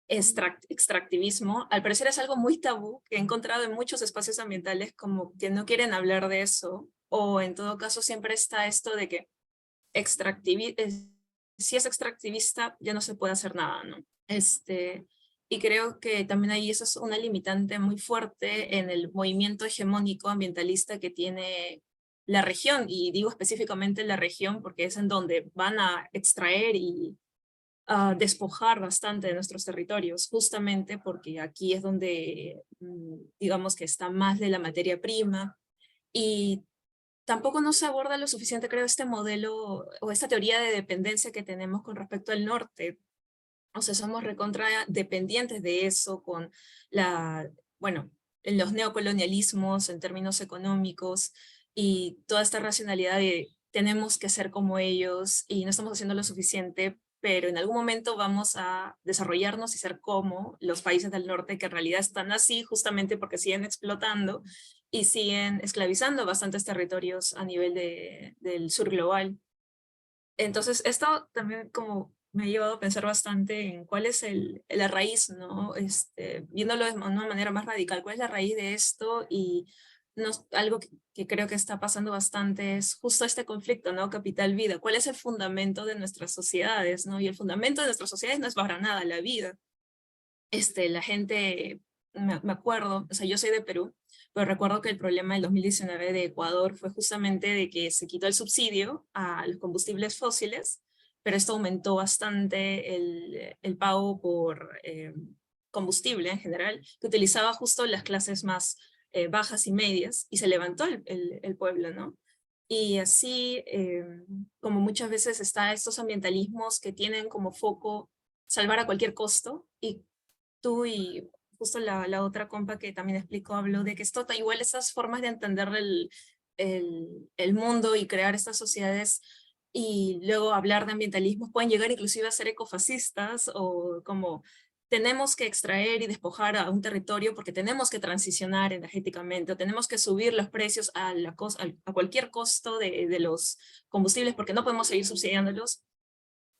extractivismo, al parecer es algo muy tabú, que he encontrado en muchos espacios ambientales como que no quieren hablar de eso, o en todo caso siempre está esto de que si es extractivista ya no se puede hacer nada, ¿no? Y creo que también ahí eso es una limitante muy fuerte en el movimiento hegemónico ambientalista que tiene la región, y digo específicamente la región porque es en donde van a extraer y despojar bastante de nuestros territorios, justamente porque aquí es donde, digamos que está más de la materia prima, y tampoco no se aborda lo suficiente, creo, este modelo o esta teoría de dependencia que tenemos con respecto al norte. O sea, somos recontra dependientes de eso con bueno, los neocolonialismos en términos económicos y toda esta racionalidad de tenemos que ser como ellos y no estamos haciendo lo suficiente, pero en algún momento vamos a desarrollarnos y ser como los países del norte, que en realidad están así justamente porque siguen explotando y siguen esclavizando bastantes territorios a nivel del sur global. Entonces, esto también como me ha llevado a pensar bastante en cuál es la raíz, ¿no? Viéndolo de una manera más radical, cuál es la raíz de esto, y algo que creo que está pasando bastante es justo este conflicto, ¿no? Capital-vida. ¿Cuál es el fundamento de nuestras sociedades, ¿no? Y el fundamento de nuestras sociedades no es para nada la vida. La gente, me acuerdo, o sea, yo soy de Perú, pero recuerdo que el problema del 2019 de Ecuador fue justamente de que se quitó el subsidio a los combustibles fósiles, pero esto aumentó bastante el pago por combustible en general, que utilizaba justo las clases más bajas y medias, y se levantó el pueblo, ¿no? Y así, como muchas veces está estos ambientalismos que tienen como foco salvar a cualquier costo, y tú y justo la otra compa que también explicó, habló de que esto igual esas formas de entender el mundo y crear estas sociedades y luego hablar de ambientalismo pueden llegar inclusive a ser ecofascistas, o como tenemos que extraer y despojar a un territorio porque tenemos que transicionar energéticamente, o tenemos que subir los precios a cualquier costo de los combustibles porque no podemos seguir subsidiándolos,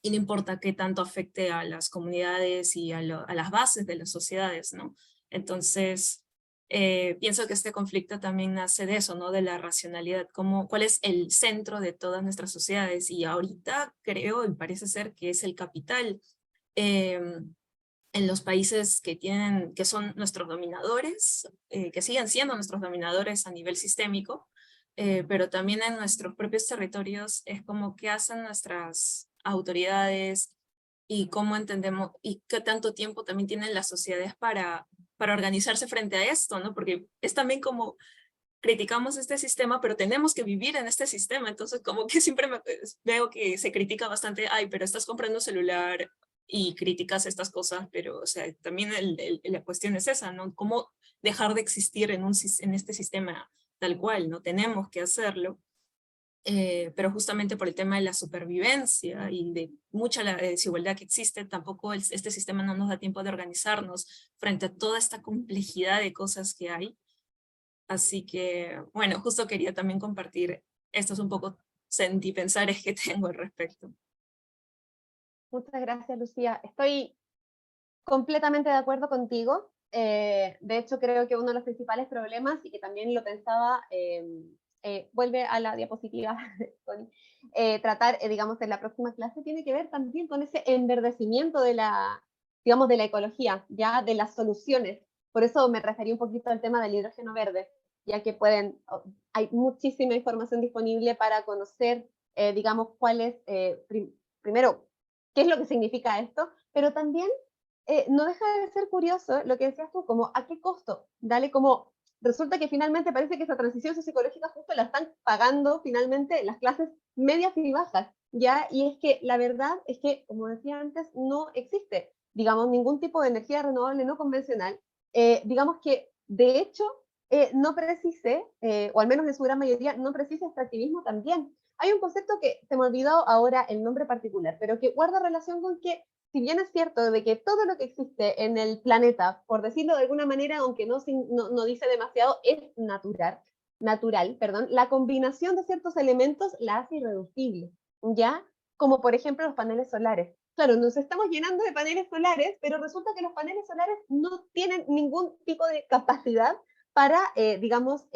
y no importa qué tanto afecte a las comunidades y a las bases de las sociedades, ¿no? Entonces, pienso que este conflicto también nace de eso, ¿no? De la racionalidad, cuál es el centro de todas nuestras sociedades, y ahorita creo, y parece ser que es el capital. En los países que son nuestros dominadores, que siguen siendo nuestros dominadores a nivel sistémico, pero también en nuestros propios territorios es como qué hacen nuestras autoridades y cómo entendemos y qué tanto tiempo también tienen las sociedades para organizarse frente a esto, ¿no? Porque es también como criticamos este sistema, pero tenemos que vivir en este sistema, entonces como que siempre veo que se critica bastante, ay, pero estás comprando un celular y criticas estas cosas, pero o sea, también la cuestión es esa, ¿no? ¿Cómo dejar de existir en este sistema tal cual, ¿no? Tenemos que hacerlo, pero justamente por el tema de la supervivencia y de mucha la desigualdad que existe, tampoco este sistema no nos da tiempo de organizarnos frente a toda esta complejidad de cosas que hay. Así que, bueno, justo quería también compartir estos un poco sentipensares que tengo al respecto. Muchas gracias, Lucía. Estoy completamente de acuerdo contigo. De hecho, creo que uno de los principales problemas, y que también lo pensaba, vuelve a la diapositiva, con, tratar, digamos, en la próxima clase, tiene que ver también con ese enverdecimiento de digamos, de la ecología, ya de las soluciones. Por eso me referí un poquito al tema del hidrógeno verde, ya que hay muchísima información disponible para conocer, digamos, cuál es, primero, qué es lo que significa esto, pero también no deja de ser curioso lo que decías tú, como a qué costo, dale, como resulta que finalmente parece que esa transición socioecológica justo la están pagando finalmente las clases medias y bajas, ¿ya? Y es que la verdad es que, como decía antes, no existe, digamos, ningún tipo de energía renovable no convencional, digamos que de hecho no precise, o al menos en su gran mayoría, no precisa extractivismo también. Hay un concepto que se me olvidó ahora el nombre particular, pero que guarda relación con que, si bien es cierto de que todo lo que existe en el planeta, por decirlo de alguna manera, aunque no dice demasiado, es natural, la combinación de ciertos elementos la hace irreductible, ¿ya? Como por ejemplo los paneles solares. Claro, nos estamos llenando de paneles solares, pero resulta que los paneles solares no tienen ningún tipo de capacidad para, digamos,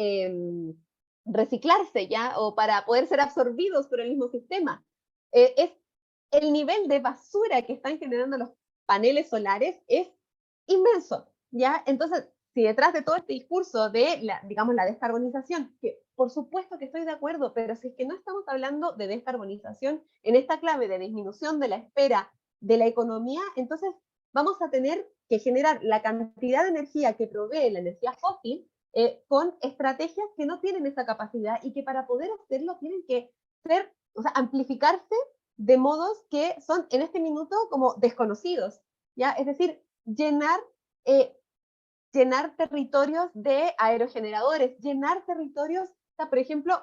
reciclarse, ¿ya? O para poder ser absorbidos por el mismo sistema. Es el nivel de basura que están generando los paneles solares es inmenso, ¿ya? Entonces, si detrás de todo este discurso de, digamos, la descarbonización, que por supuesto que estoy de acuerdo, pero si es que no estamos hablando de descarbonización en esta clave de disminución de la espera de la economía, entonces vamos a tener que generar la cantidad de energía que provee la energía fósil con estrategias que no tienen esa capacidad y que para poder hacerlo tienen que ser, o sea, amplificarse de modos que son en este minuto como desconocidos, ¿ya? Es decir, llenar territorios de aerogeneradores, llenar territorios, o sea, por ejemplo,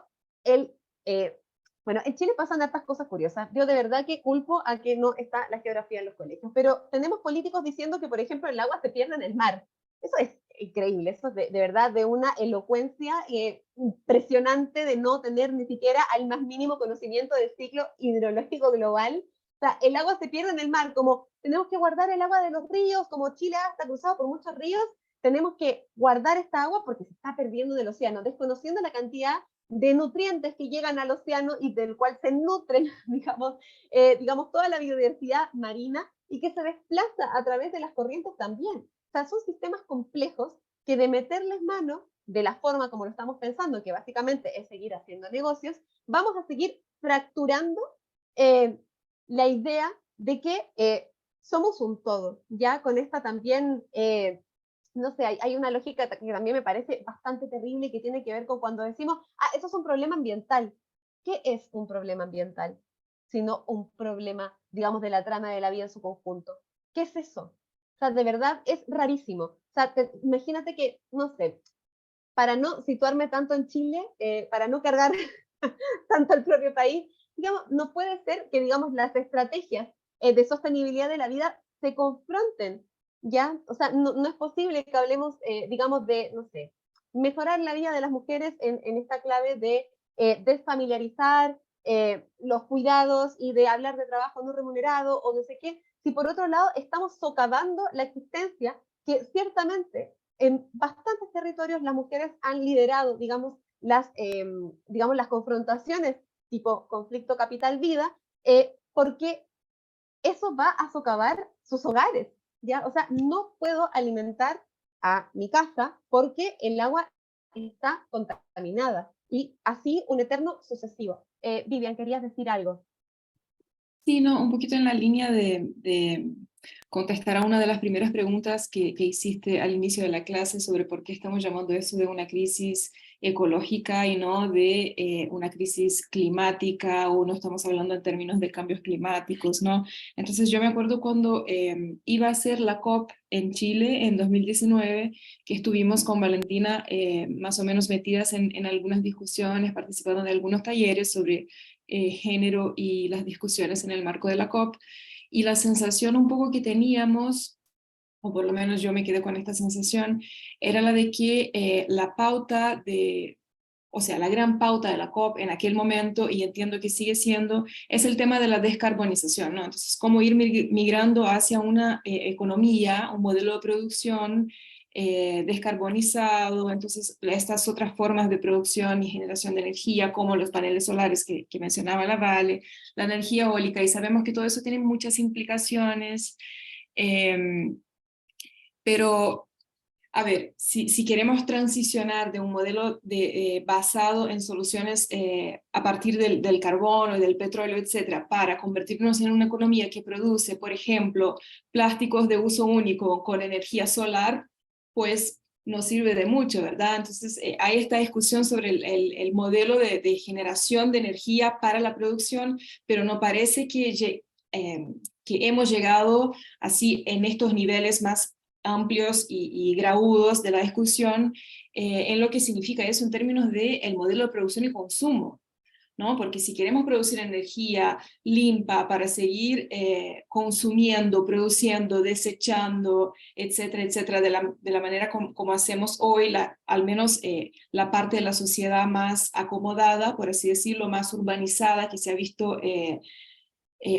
bueno, en Chile pasan hartas cosas curiosas. Yo de verdad que culpo a que no está la geografía en los colegios, pero tenemos políticos diciendo que, por ejemplo, el agua se pierde en el mar. Eso es increíble, eso es de verdad de una elocuencia impresionante de no tener ni siquiera al más mínimo conocimiento del ciclo hidrológico global. O sea, el agua se pierde en el mar, como tenemos que guardar el agua de los ríos, como Chile está cruzado por muchos ríos, tenemos que guardar esta agua porque se está perdiendo del océano, desconociendo la cantidad de nutrientes que llegan al océano y del cual se nutren, digamos, toda la biodiversidad marina y que se desplaza a través de las corrientes también. O sea, son sistemas complejos que de meterles mano, de la forma como lo estamos pensando, que básicamente es seguir haciendo negocios, vamos a seguir fracturando la idea de que somos un todo, ya con esta también... no sé, hay una lógica que también me parece bastante terrible y que tiene que ver con cuando decimos, eso es un problema ambiental. ¿Qué es un problema ambiental? Sino un problema, digamos, de la trama de la vida en su conjunto. ¿Qué es eso? O sea, de verdad es rarísimo. O sea, imagínate que, no sé, para no situarme tanto en Chile, para no cargar tanto al propio país, digamos, no puede ser que, digamos, las estrategias de sostenibilidad de la vida se confronten, ¿ya? O sea, no es posible que hablemos, digamos, de, no sé, mejorar la vida de las mujeres en esta clave de desfamiliarizar los cuidados y de hablar de trabajo no remunerado o no sé qué, si por otro lado estamos socavando la existencia que ciertamente en bastantes territorios las mujeres han liderado, digamos, las confrontaciones tipo conflicto capital-vida, porque eso va a socavar sus hogares, ¿ya? O sea, no puedo alimentar a mi casa porque el agua está contaminada. Y así un eterno sucesivo. Vivian, ¿querías decir algo? Sí, no, un poquito en la línea de contestar a una de las primeras preguntas que hiciste al inicio de la clase sobre por qué estamos llamando eso de una crisis ecológica y no de una crisis climática, o no estamos hablando en términos de cambios climáticos, ¿no? Entonces yo me acuerdo cuando iba a ser la COP en Chile en 2019, que estuvimos con Valentina más o menos metidas en algunas discusiones, participando de algunos talleres sobre género y las discusiones en el marco de la COP, y la sensación un poco que teníamos, o por lo menos yo me quedé con esta sensación, era la de que la pauta o sea, la gran pauta de la COP en aquel momento, y entiendo que sigue siendo, es el tema de la descarbonización, ¿no? Entonces, cómo ir migrando hacia una economía, un modelo de producción descarbonizado, entonces estas otras formas de producción y generación de energía, como los paneles solares que mencionaba la Vale, la energía eólica, y sabemos que todo eso tiene muchas implicaciones, pero a ver, si queremos transicionar de un modelo basado en soluciones a partir del carbono y del petróleo, etcétera, para convertirnos en una economía que produce, por ejemplo, plásticos de uso único con energía solar, pues no sirve de mucho, ¿verdad? Entonces hay esta discusión sobre el modelo de generación de energía para la producción, pero no parece que hemos llegado así en estos niveles más amplios y graúdos de la discusión en lo que significa eso en términos del modelo de producción y consumo, ¿no? Porque si queremos producir energía limpia para seguir consumiendo, produciendo, desechando, etcétera, etcétera, de la manera como hacemos hoy, al menos la parte de la sociedad más acomodada, por así decirlo, más urbanizada, que se ha visto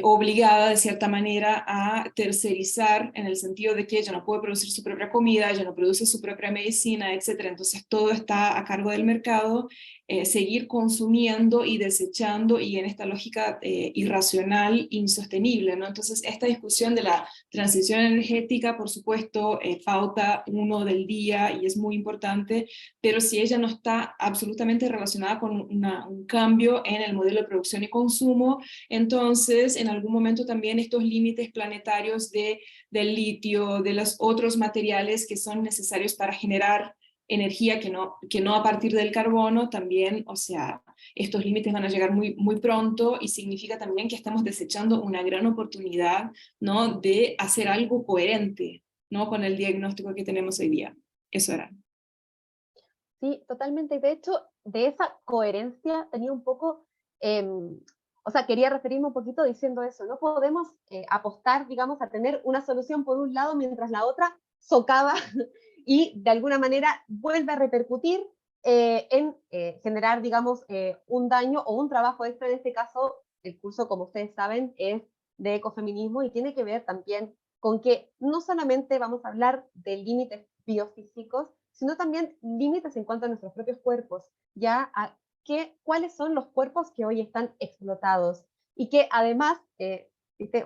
obligada de cierta manera a tercerizar, en el sentido de que ella no puede producir su propia comida, ella no produce su propia medicina, etc. Entonces todo está a cargo del mercado, seguir consumiendo y desechando, y en esta lógica irracional, insostenible, ¿no? Entonces esta discusión de la transición energética, por supuesto, pauta uno del día y es muy importante, pero si ella no está absolutamente relacionada con un cambio en el modelo de producción y consumo, entonces entonces en algún momento también estos límites planetarios del litio, de los otros materiales que son necesarios para generar energía que no a partir del carbono, también, o sea, estos límites van a llegar muy, muy pronto, y significa también que estamos desechando una gran oportunidad, ¿no?, de hacer algo coherente, ¿no?, con el diagnóstico que tenemos hoy día. Eso era. Sí, totalmente. Y de hecho, de esa coherencia tenía un poco, o sea, quería referirme un poquito diciendo eso. No podemos apostar, digamos, a tener una solución por un lado mientras la otra socava y de alguna manera vuelve a repercutir en generar, digamos, un daño o un trabajo extra. En este caso, el curso, como ustedes saben, es de ecofeminismo y tiene que ver también con que no solamente vamos a hablar de límites biofísicos, sino también límites en cuanto a nuestros propios cuerpos, ya a cuáles son los cuerpos que hoy están explotados, y que además,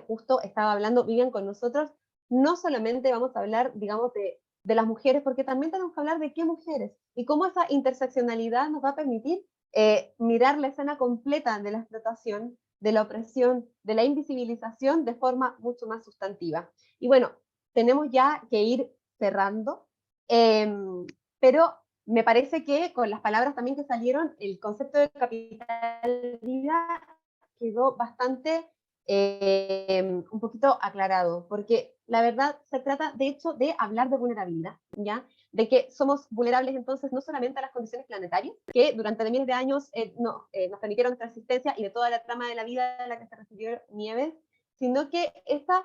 justo estaba hablando Vivian con nosotros, no solamente vamos a hablar, digamos, de las mujeres, porque también tenemos que hablar de qué mujeres, y cómo esa interseccionalidad nos va a permitir mirar la escena completa de la explotación, de la opresión, de la invisibilización de forma mucho más sustantiva. Y bueno, tenemos ya que ir cerrando, pero me parece que con las palabras también que salieron, el concepto de capital vida quedó bastante un poquito aclarado, porque la verdad se trata de hecho de hablar de vulnerabilidad, ¿ya? De que somos vulnerables entonces no solamente a las condiciones planetarias, que durante miles de años nos permitieron nuestra existencia y de toda la trama de la vida a la que se refirió Nieves, sino que esa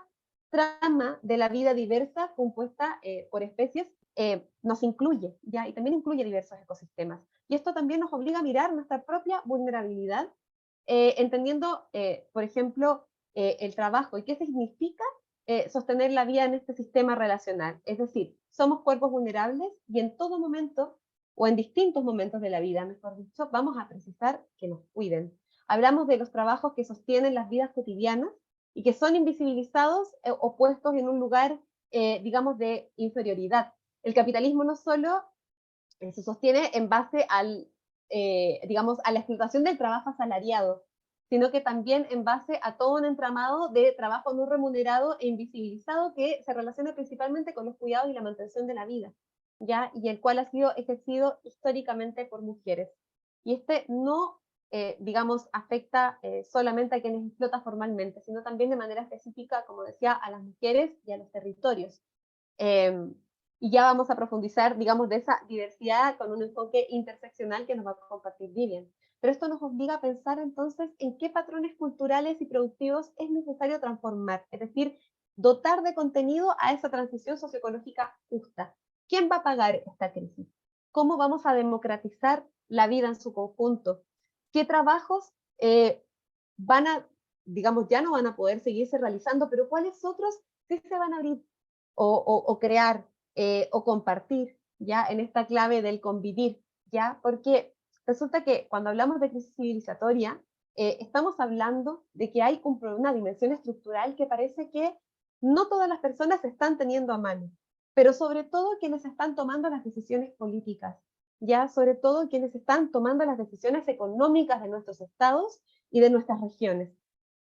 trama de la vida diversa compuesta por especies nos incluye, ¿ya? Y también incluye diversos ecosistemas. Y esto también nos obliga a mirar nuestra propia vulnerabilidad, entendiendo, por ejemplo, el trabajo y qué significa sostener la vida en este sistema relacional. Es decir, somos cuerpos vulnerables y en todo momento, o en distintos momentos de la vida, mejor dicho, vamos a precisar que nos cuiden. Hablamos de los trabajos que sostienen las vidas cotidianas y que son invisibilizados o puestos en un lugar, digamos, de inferioridad. El capitalismo no solo se sostiene en base digamos, a la explotación del trabajo asalariado, sino que también en base a todo un entramado de trabajo no remunerado e invisibilizado que se relaciona principalmente con los cuidados y la mantención de la vida, ¿ya? Y el cual ha sido ejercido históricamente por mujeres. Y este no, digamos, afecta solamente a quienes explotan formalmente, sino también de manera específica, como decía, a las mujeres y a los territorios. Y ya vamos a profundizar, digamos, de esa diversidad con un enfoque interseccional que nos va a compartir Vivian. Pero esto nos obliga a pensar entonces en qué patrones culturales y productivos es necesario transformar, es decir, dotar de contenido a esa transición socioecológica justa. ¿Quién va a pagar esta crisis? ¿Cómo vamos a democratizar la vida en su conjunto? ¿Qué trabajos van a, digamos, ya no van a poder seguirse realizando, pero cuáles otros sí se van a abrir o crear o compartir, ya en esta clave del convivir, ya? Porque resulta que cuando hablamos de crisis civilizatoria, estamos hablando de que hay una dimensión estructural que parece que no todas las personas están teniendo a mano, pero sobre todo quienes están tomando las decisiones políticas, ya sobre todo quienes están tomando las decisiones económicas de nuestros estados y de nuestras regiones,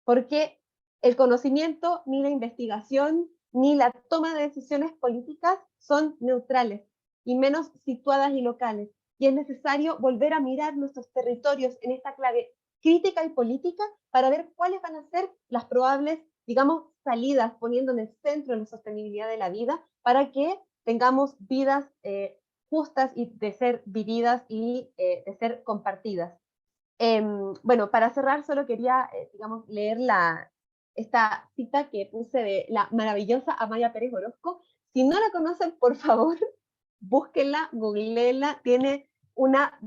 porque el conocimiento ni la investigación ni la toma de decisiones políticas son neutrales, y menos situadas y locales. Y es necesario volver a mirar nuestros territorios en esta clave crítica y política para ver cuáles van a ser las probables, digamos, salidas, poniendo en el centro la sostenibilidad de la vida, para que tengamos vidas justas y de ser vividas y de ser compartidas. Bueno, para cerrar, solo quería, digamos, leer esta cita que puse de la maravillosa Amaya Pérez Orozco. Si no la conocen, por favor, búsquenla, googleenla, tiene una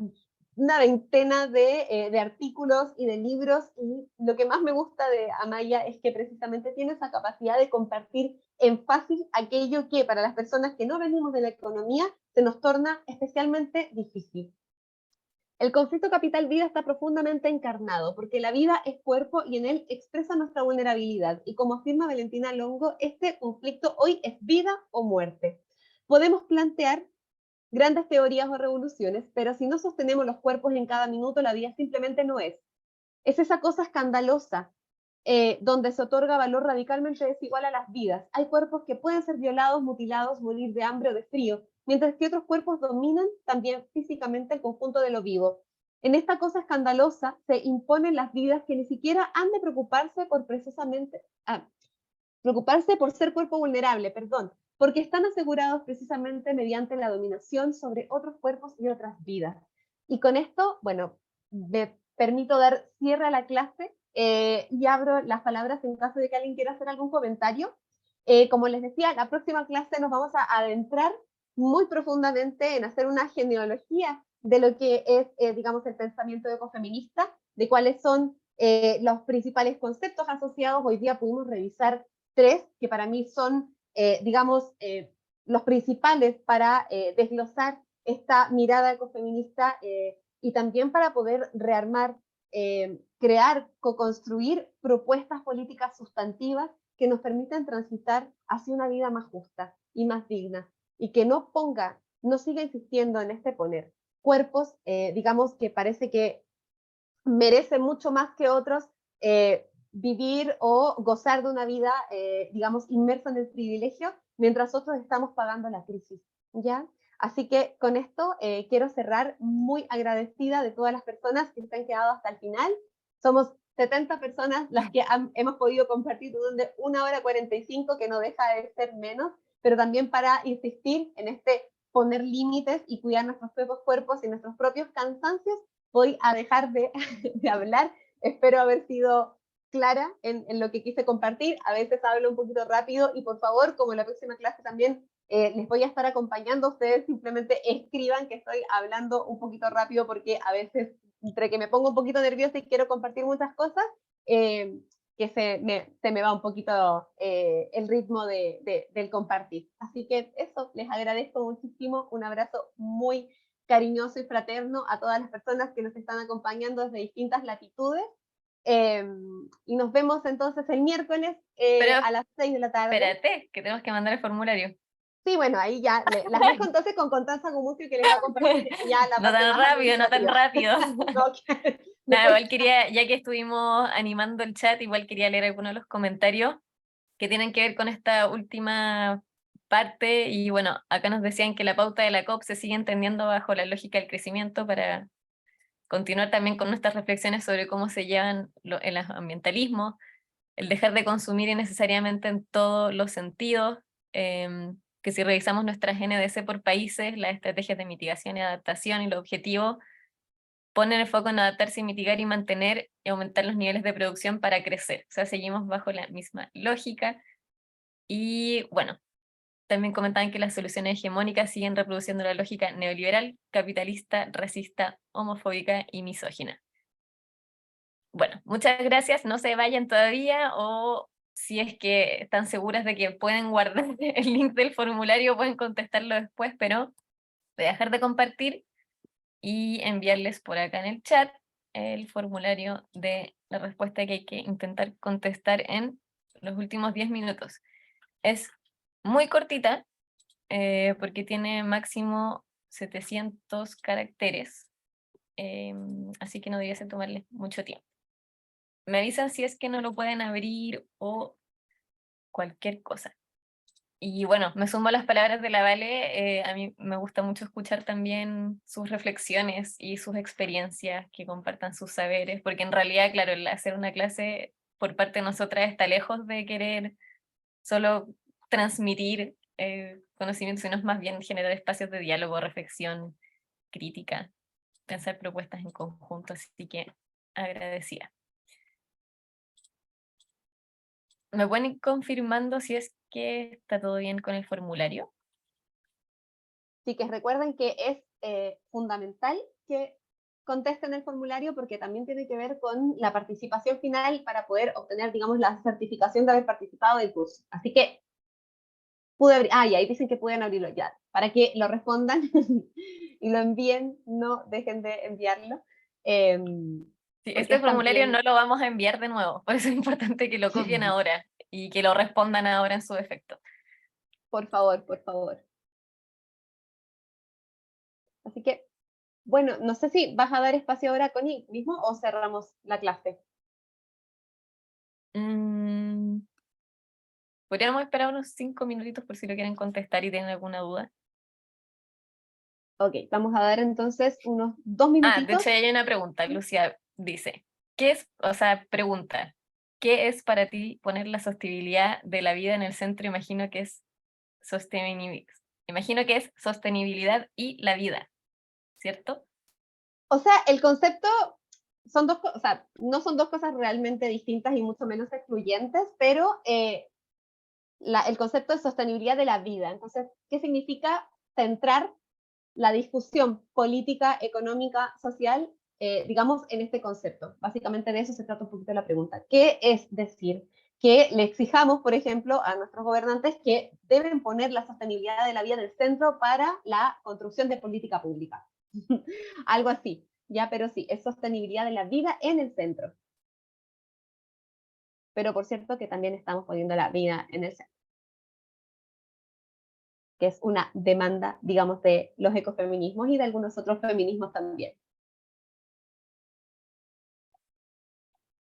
veintena de artículos y de libros, y lo que más me gusta de Amaya es que precisamente tiene esa capacidad de compartir en fácil aquello que para las personas que no venimos de la economía se nos torna especialmente difícil. El conflicto capital-vida está profundamente encarnado, porque la vida es cuerpo y en él expresa nuestra vulnerabilidad. Y como afirma Valentina Longo, este conflicto hoy es vida o muerte. Podemos plantear grandes teorías o revoluciones, pero si no sostenemos los cuerpos en cada minuto, la vida simplemente no es. Es esa cosa escandalosa donde se otorga valor radicalmente desigual a las vidas. Hay cuerpos que pueden ser violados, mutilados, morir de hambre o de frío, mientras que otros cuerpos dominan también físicamente el conjunto de lo vivo. En esta cosa escandalosa se imponen las vidas que ni siquiera han de preocuparse por ser cuerpo vulnerable, porque están asegurados precisamente mediante la dominación sobre otros cuerpos y otras vidas. Y con esto, bueno, me permito dar cierre a la clase y abro las palabras en caso de que alguien quiera hacer algún comentario. Como les decía, la próxima clase nos vamos a adentrar muy profundamente en hacer una genealogía de lo que es, digamos, el pensamiento ecofeminista, de cuáles son los principales conceptos asociados. Hoy día pudimos revisar 3, que para mí son, digamos, los principales para desglosar esta mirada ecofeminista y también para poder rearmar, crear, co-construir propuestas políticas sustantivas que nos permitan transitar hacia una vida más justa y más digna, y que no siga insistiendo en este poner cuerpos, digamos, que parece que merecen mucho más que otros vivir o gozar de una vida, digamos, inmersa en el privilegio, mientras otros estamos pagando la crisis, ¿ya? Así que con esto quiero cerrar muy agradecida de todas las personas que se han quedado hasta el final. Somos 70 personas las que hemos podido compartir durante 1 hora 45, que no deja de ser menos, pero también para insistir en este poner límites y cuidar nuestros propios cuerpos y nuestros propios cansancios. Voy a dejar de hablar. Espero haber sido clara en lo que quise compartir. A veces hablo un poquito rápido y por favor, como en la próxima clase también les voy a estar acompañando, ustedes simplemente escriban que estoy hablando un poquito rápido porque a veces entre que me pongo un poquito nerviosa y quiero compartir muchas cosas, que se me va un poquito el ritmo del compartir. Así que eso, les agradezco muchísimo, un abrazo muy cariñoso y fraterno a todas las personas que nos están acompañando desde distintas latitudes. Y nos vemos entonces el miércoles a las 6 de la tarde. Espérate, que tenemos que mandar el formulario. Sí, bueno, ahí ya las dejo entonces con Constanza Gumucio, que les va a compartir ya la No tan rápido, no tan rápido. Nada, igual quería, ya que estuvimos animando el chat, igual quería leer algunos de los comentarios que tienen que ver con esta última parte. Y bueno, acá nos decían que la pauta de la COP se sigue entendiendo bajo la lógica del crecimiento, para continuar también con nuestras reflexiones sobre cómo se llevan el ambientalismo, el dejar de consumir innecesariamente en todos los sentidos, que si revisamos nuestras NDC por países, las estrategias de mitigación y adaptación y los objetivos ponen el foco en adaptarse y mitigar y mantener y aumentar los niveles de producción para crecer. O sea, seguimos bajo la misma lógica. Y bueno, también comentaban que las soluciones hegemónicas siguen reproduciendo la lógica neoliberal, capitalista, racista, homofóbica y misógina. Bueno, muchas gracias, no se vayan todavía, o si es que están seguras de que pueden guardar el link del formulario, pueden contestarlo después, pero voy a dejar de compartir y enviarles por acá en el chat el formulario de la respuesta que hay que intentar contestar en los últimos 10 minutos. Es muy cortita, porque tiene máximo 700 caracteres, así que no debiese tomarle mucho tiempo. Me avisan si es que no lo pueden abrir o cualquier cosa. Y bueno, me sumo a las palabras de la Vale. A mí me gusta mucho escuchar también sus reflexiones y sus experiencias, que compartan sus saberes, porque en realidad, claro, el hacer una clase por parte de nosotras está lejos de querer solo transmitir conocimiento, sino es más bien generar espacios de diálogo, reflexión, crítica, pensar propuestas en conjunto, así que agradecida. ¿Me pueden ir confirmando si es que está todo bien con el formulario? Sí, que recuerden que es fundamental que contesten el formulario, porque también tiene que ver con la participación final para poder obtener, digamos, la certificación de haber participado del curso. Así que pude abrir, y ahí dicen que pueden abrirlo ya, para que lo respondan y lo envíen, no dejen de enviarlo. Sí, este formulario no lo vamos a enviar de nuevo, por eso es importante que lo copien ahora y que lo respondan ahora en su defecto. Por favor, por favor. Así que, bueno, no sé si vas a dar espacio ahora, Connie, mismo, o cerramos la clase. Podríamos esperar unos 5 minutitos por si lo quieren contestar y tienen alguna duda. Ok, vamos a dar entonces unos 2 De minutitos. hecho hay una pregunta, Lucia dice, pregunta, ¿qué es para ti poner la sostenibilidad de la vida en el centro? Imagino que es sostenibilidad y la vida, ¿cierto? O sea, el concepto son dos, o sea, no son dos cosas realmente distintas y mucho menos excluyentes, pero el concepto de sostenibilidad de la vida. Entonces, ¿qué significa centrar la discusión política, económica, social, digamos, en este concepto? Básicamente de eso se trata un poquito la pregunta. ¿Qué es decir? Que le exijamos, por ejemplo, a nuestros gobernantes que deben poner la sostenibilidad de la vida en el centro para la construcción de política pública. Algo así, ya, pero sí, es sostenibilidad de la vida en el centro. Pero por cierto que también estamos poniendo la vida en el centro, que es una demanda, digamos, de los ecofeminismos y de algunos otros feminismos también.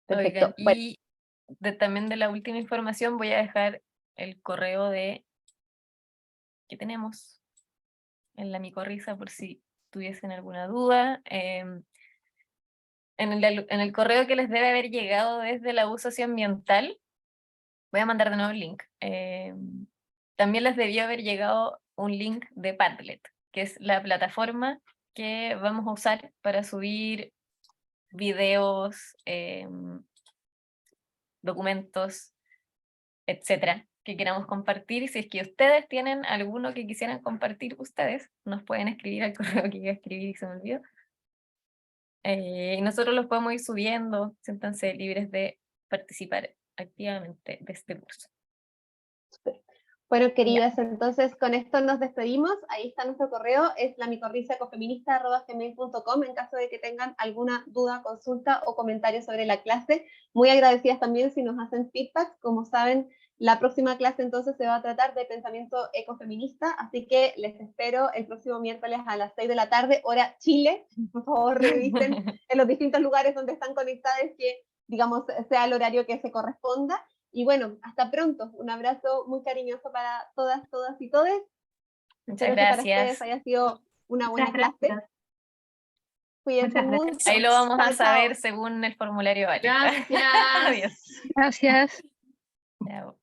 Perfecto. Oigan, y también de la última información voy a dejar el correo que tenemos en la micorrisa por si tuviesen alguna duda. En el correo que les debe haber llegado desde la U Socioambiental, voy a mandar de nuevo el link. También les debió haber llegado un link de Padlet, que es la plataforma que vamos a usar para subir videos, documentos, etcétera, que queramos compartir. Si es que ustedes tienen alguno que quisieran compartir ustedes, nos pueden escribir al correo que iba a escribir y se me olvidó. Y nosotros los podemos ir subiendo, siéntanse libres de participar activamente de este curso. Bueno, queridas, entonces con esto nos despedimos. Ahí está nuestro correo, es lamicorrizaecofeminista@gmail.com en caso de que tengan alguna duda, consulta o comentario sobre la clase. Muy agradecidas también si nos hacen feedback. Como saben, la próxima clase entonces se va a tratar de pensamiento ecofeminista, así que les espero el próximo miércoles a las 6 de la tarde, hora Chile. Por favor, revisen en los distintos lugares donde están conectados que, digamos, sea el horario que se corresponda. Y bueno, hasta pronto. Un abrazo muy cariñoso para todas, todas y todes. Muchas Espero que para gracias. ustedes haya sido una buena clase. Gracias. Cuídense Muchas mucho. gracias. Ahí lo vamos a Chao, saber chao. según el formulario. Vale. Gracias. Adiós. Gracias. Chao.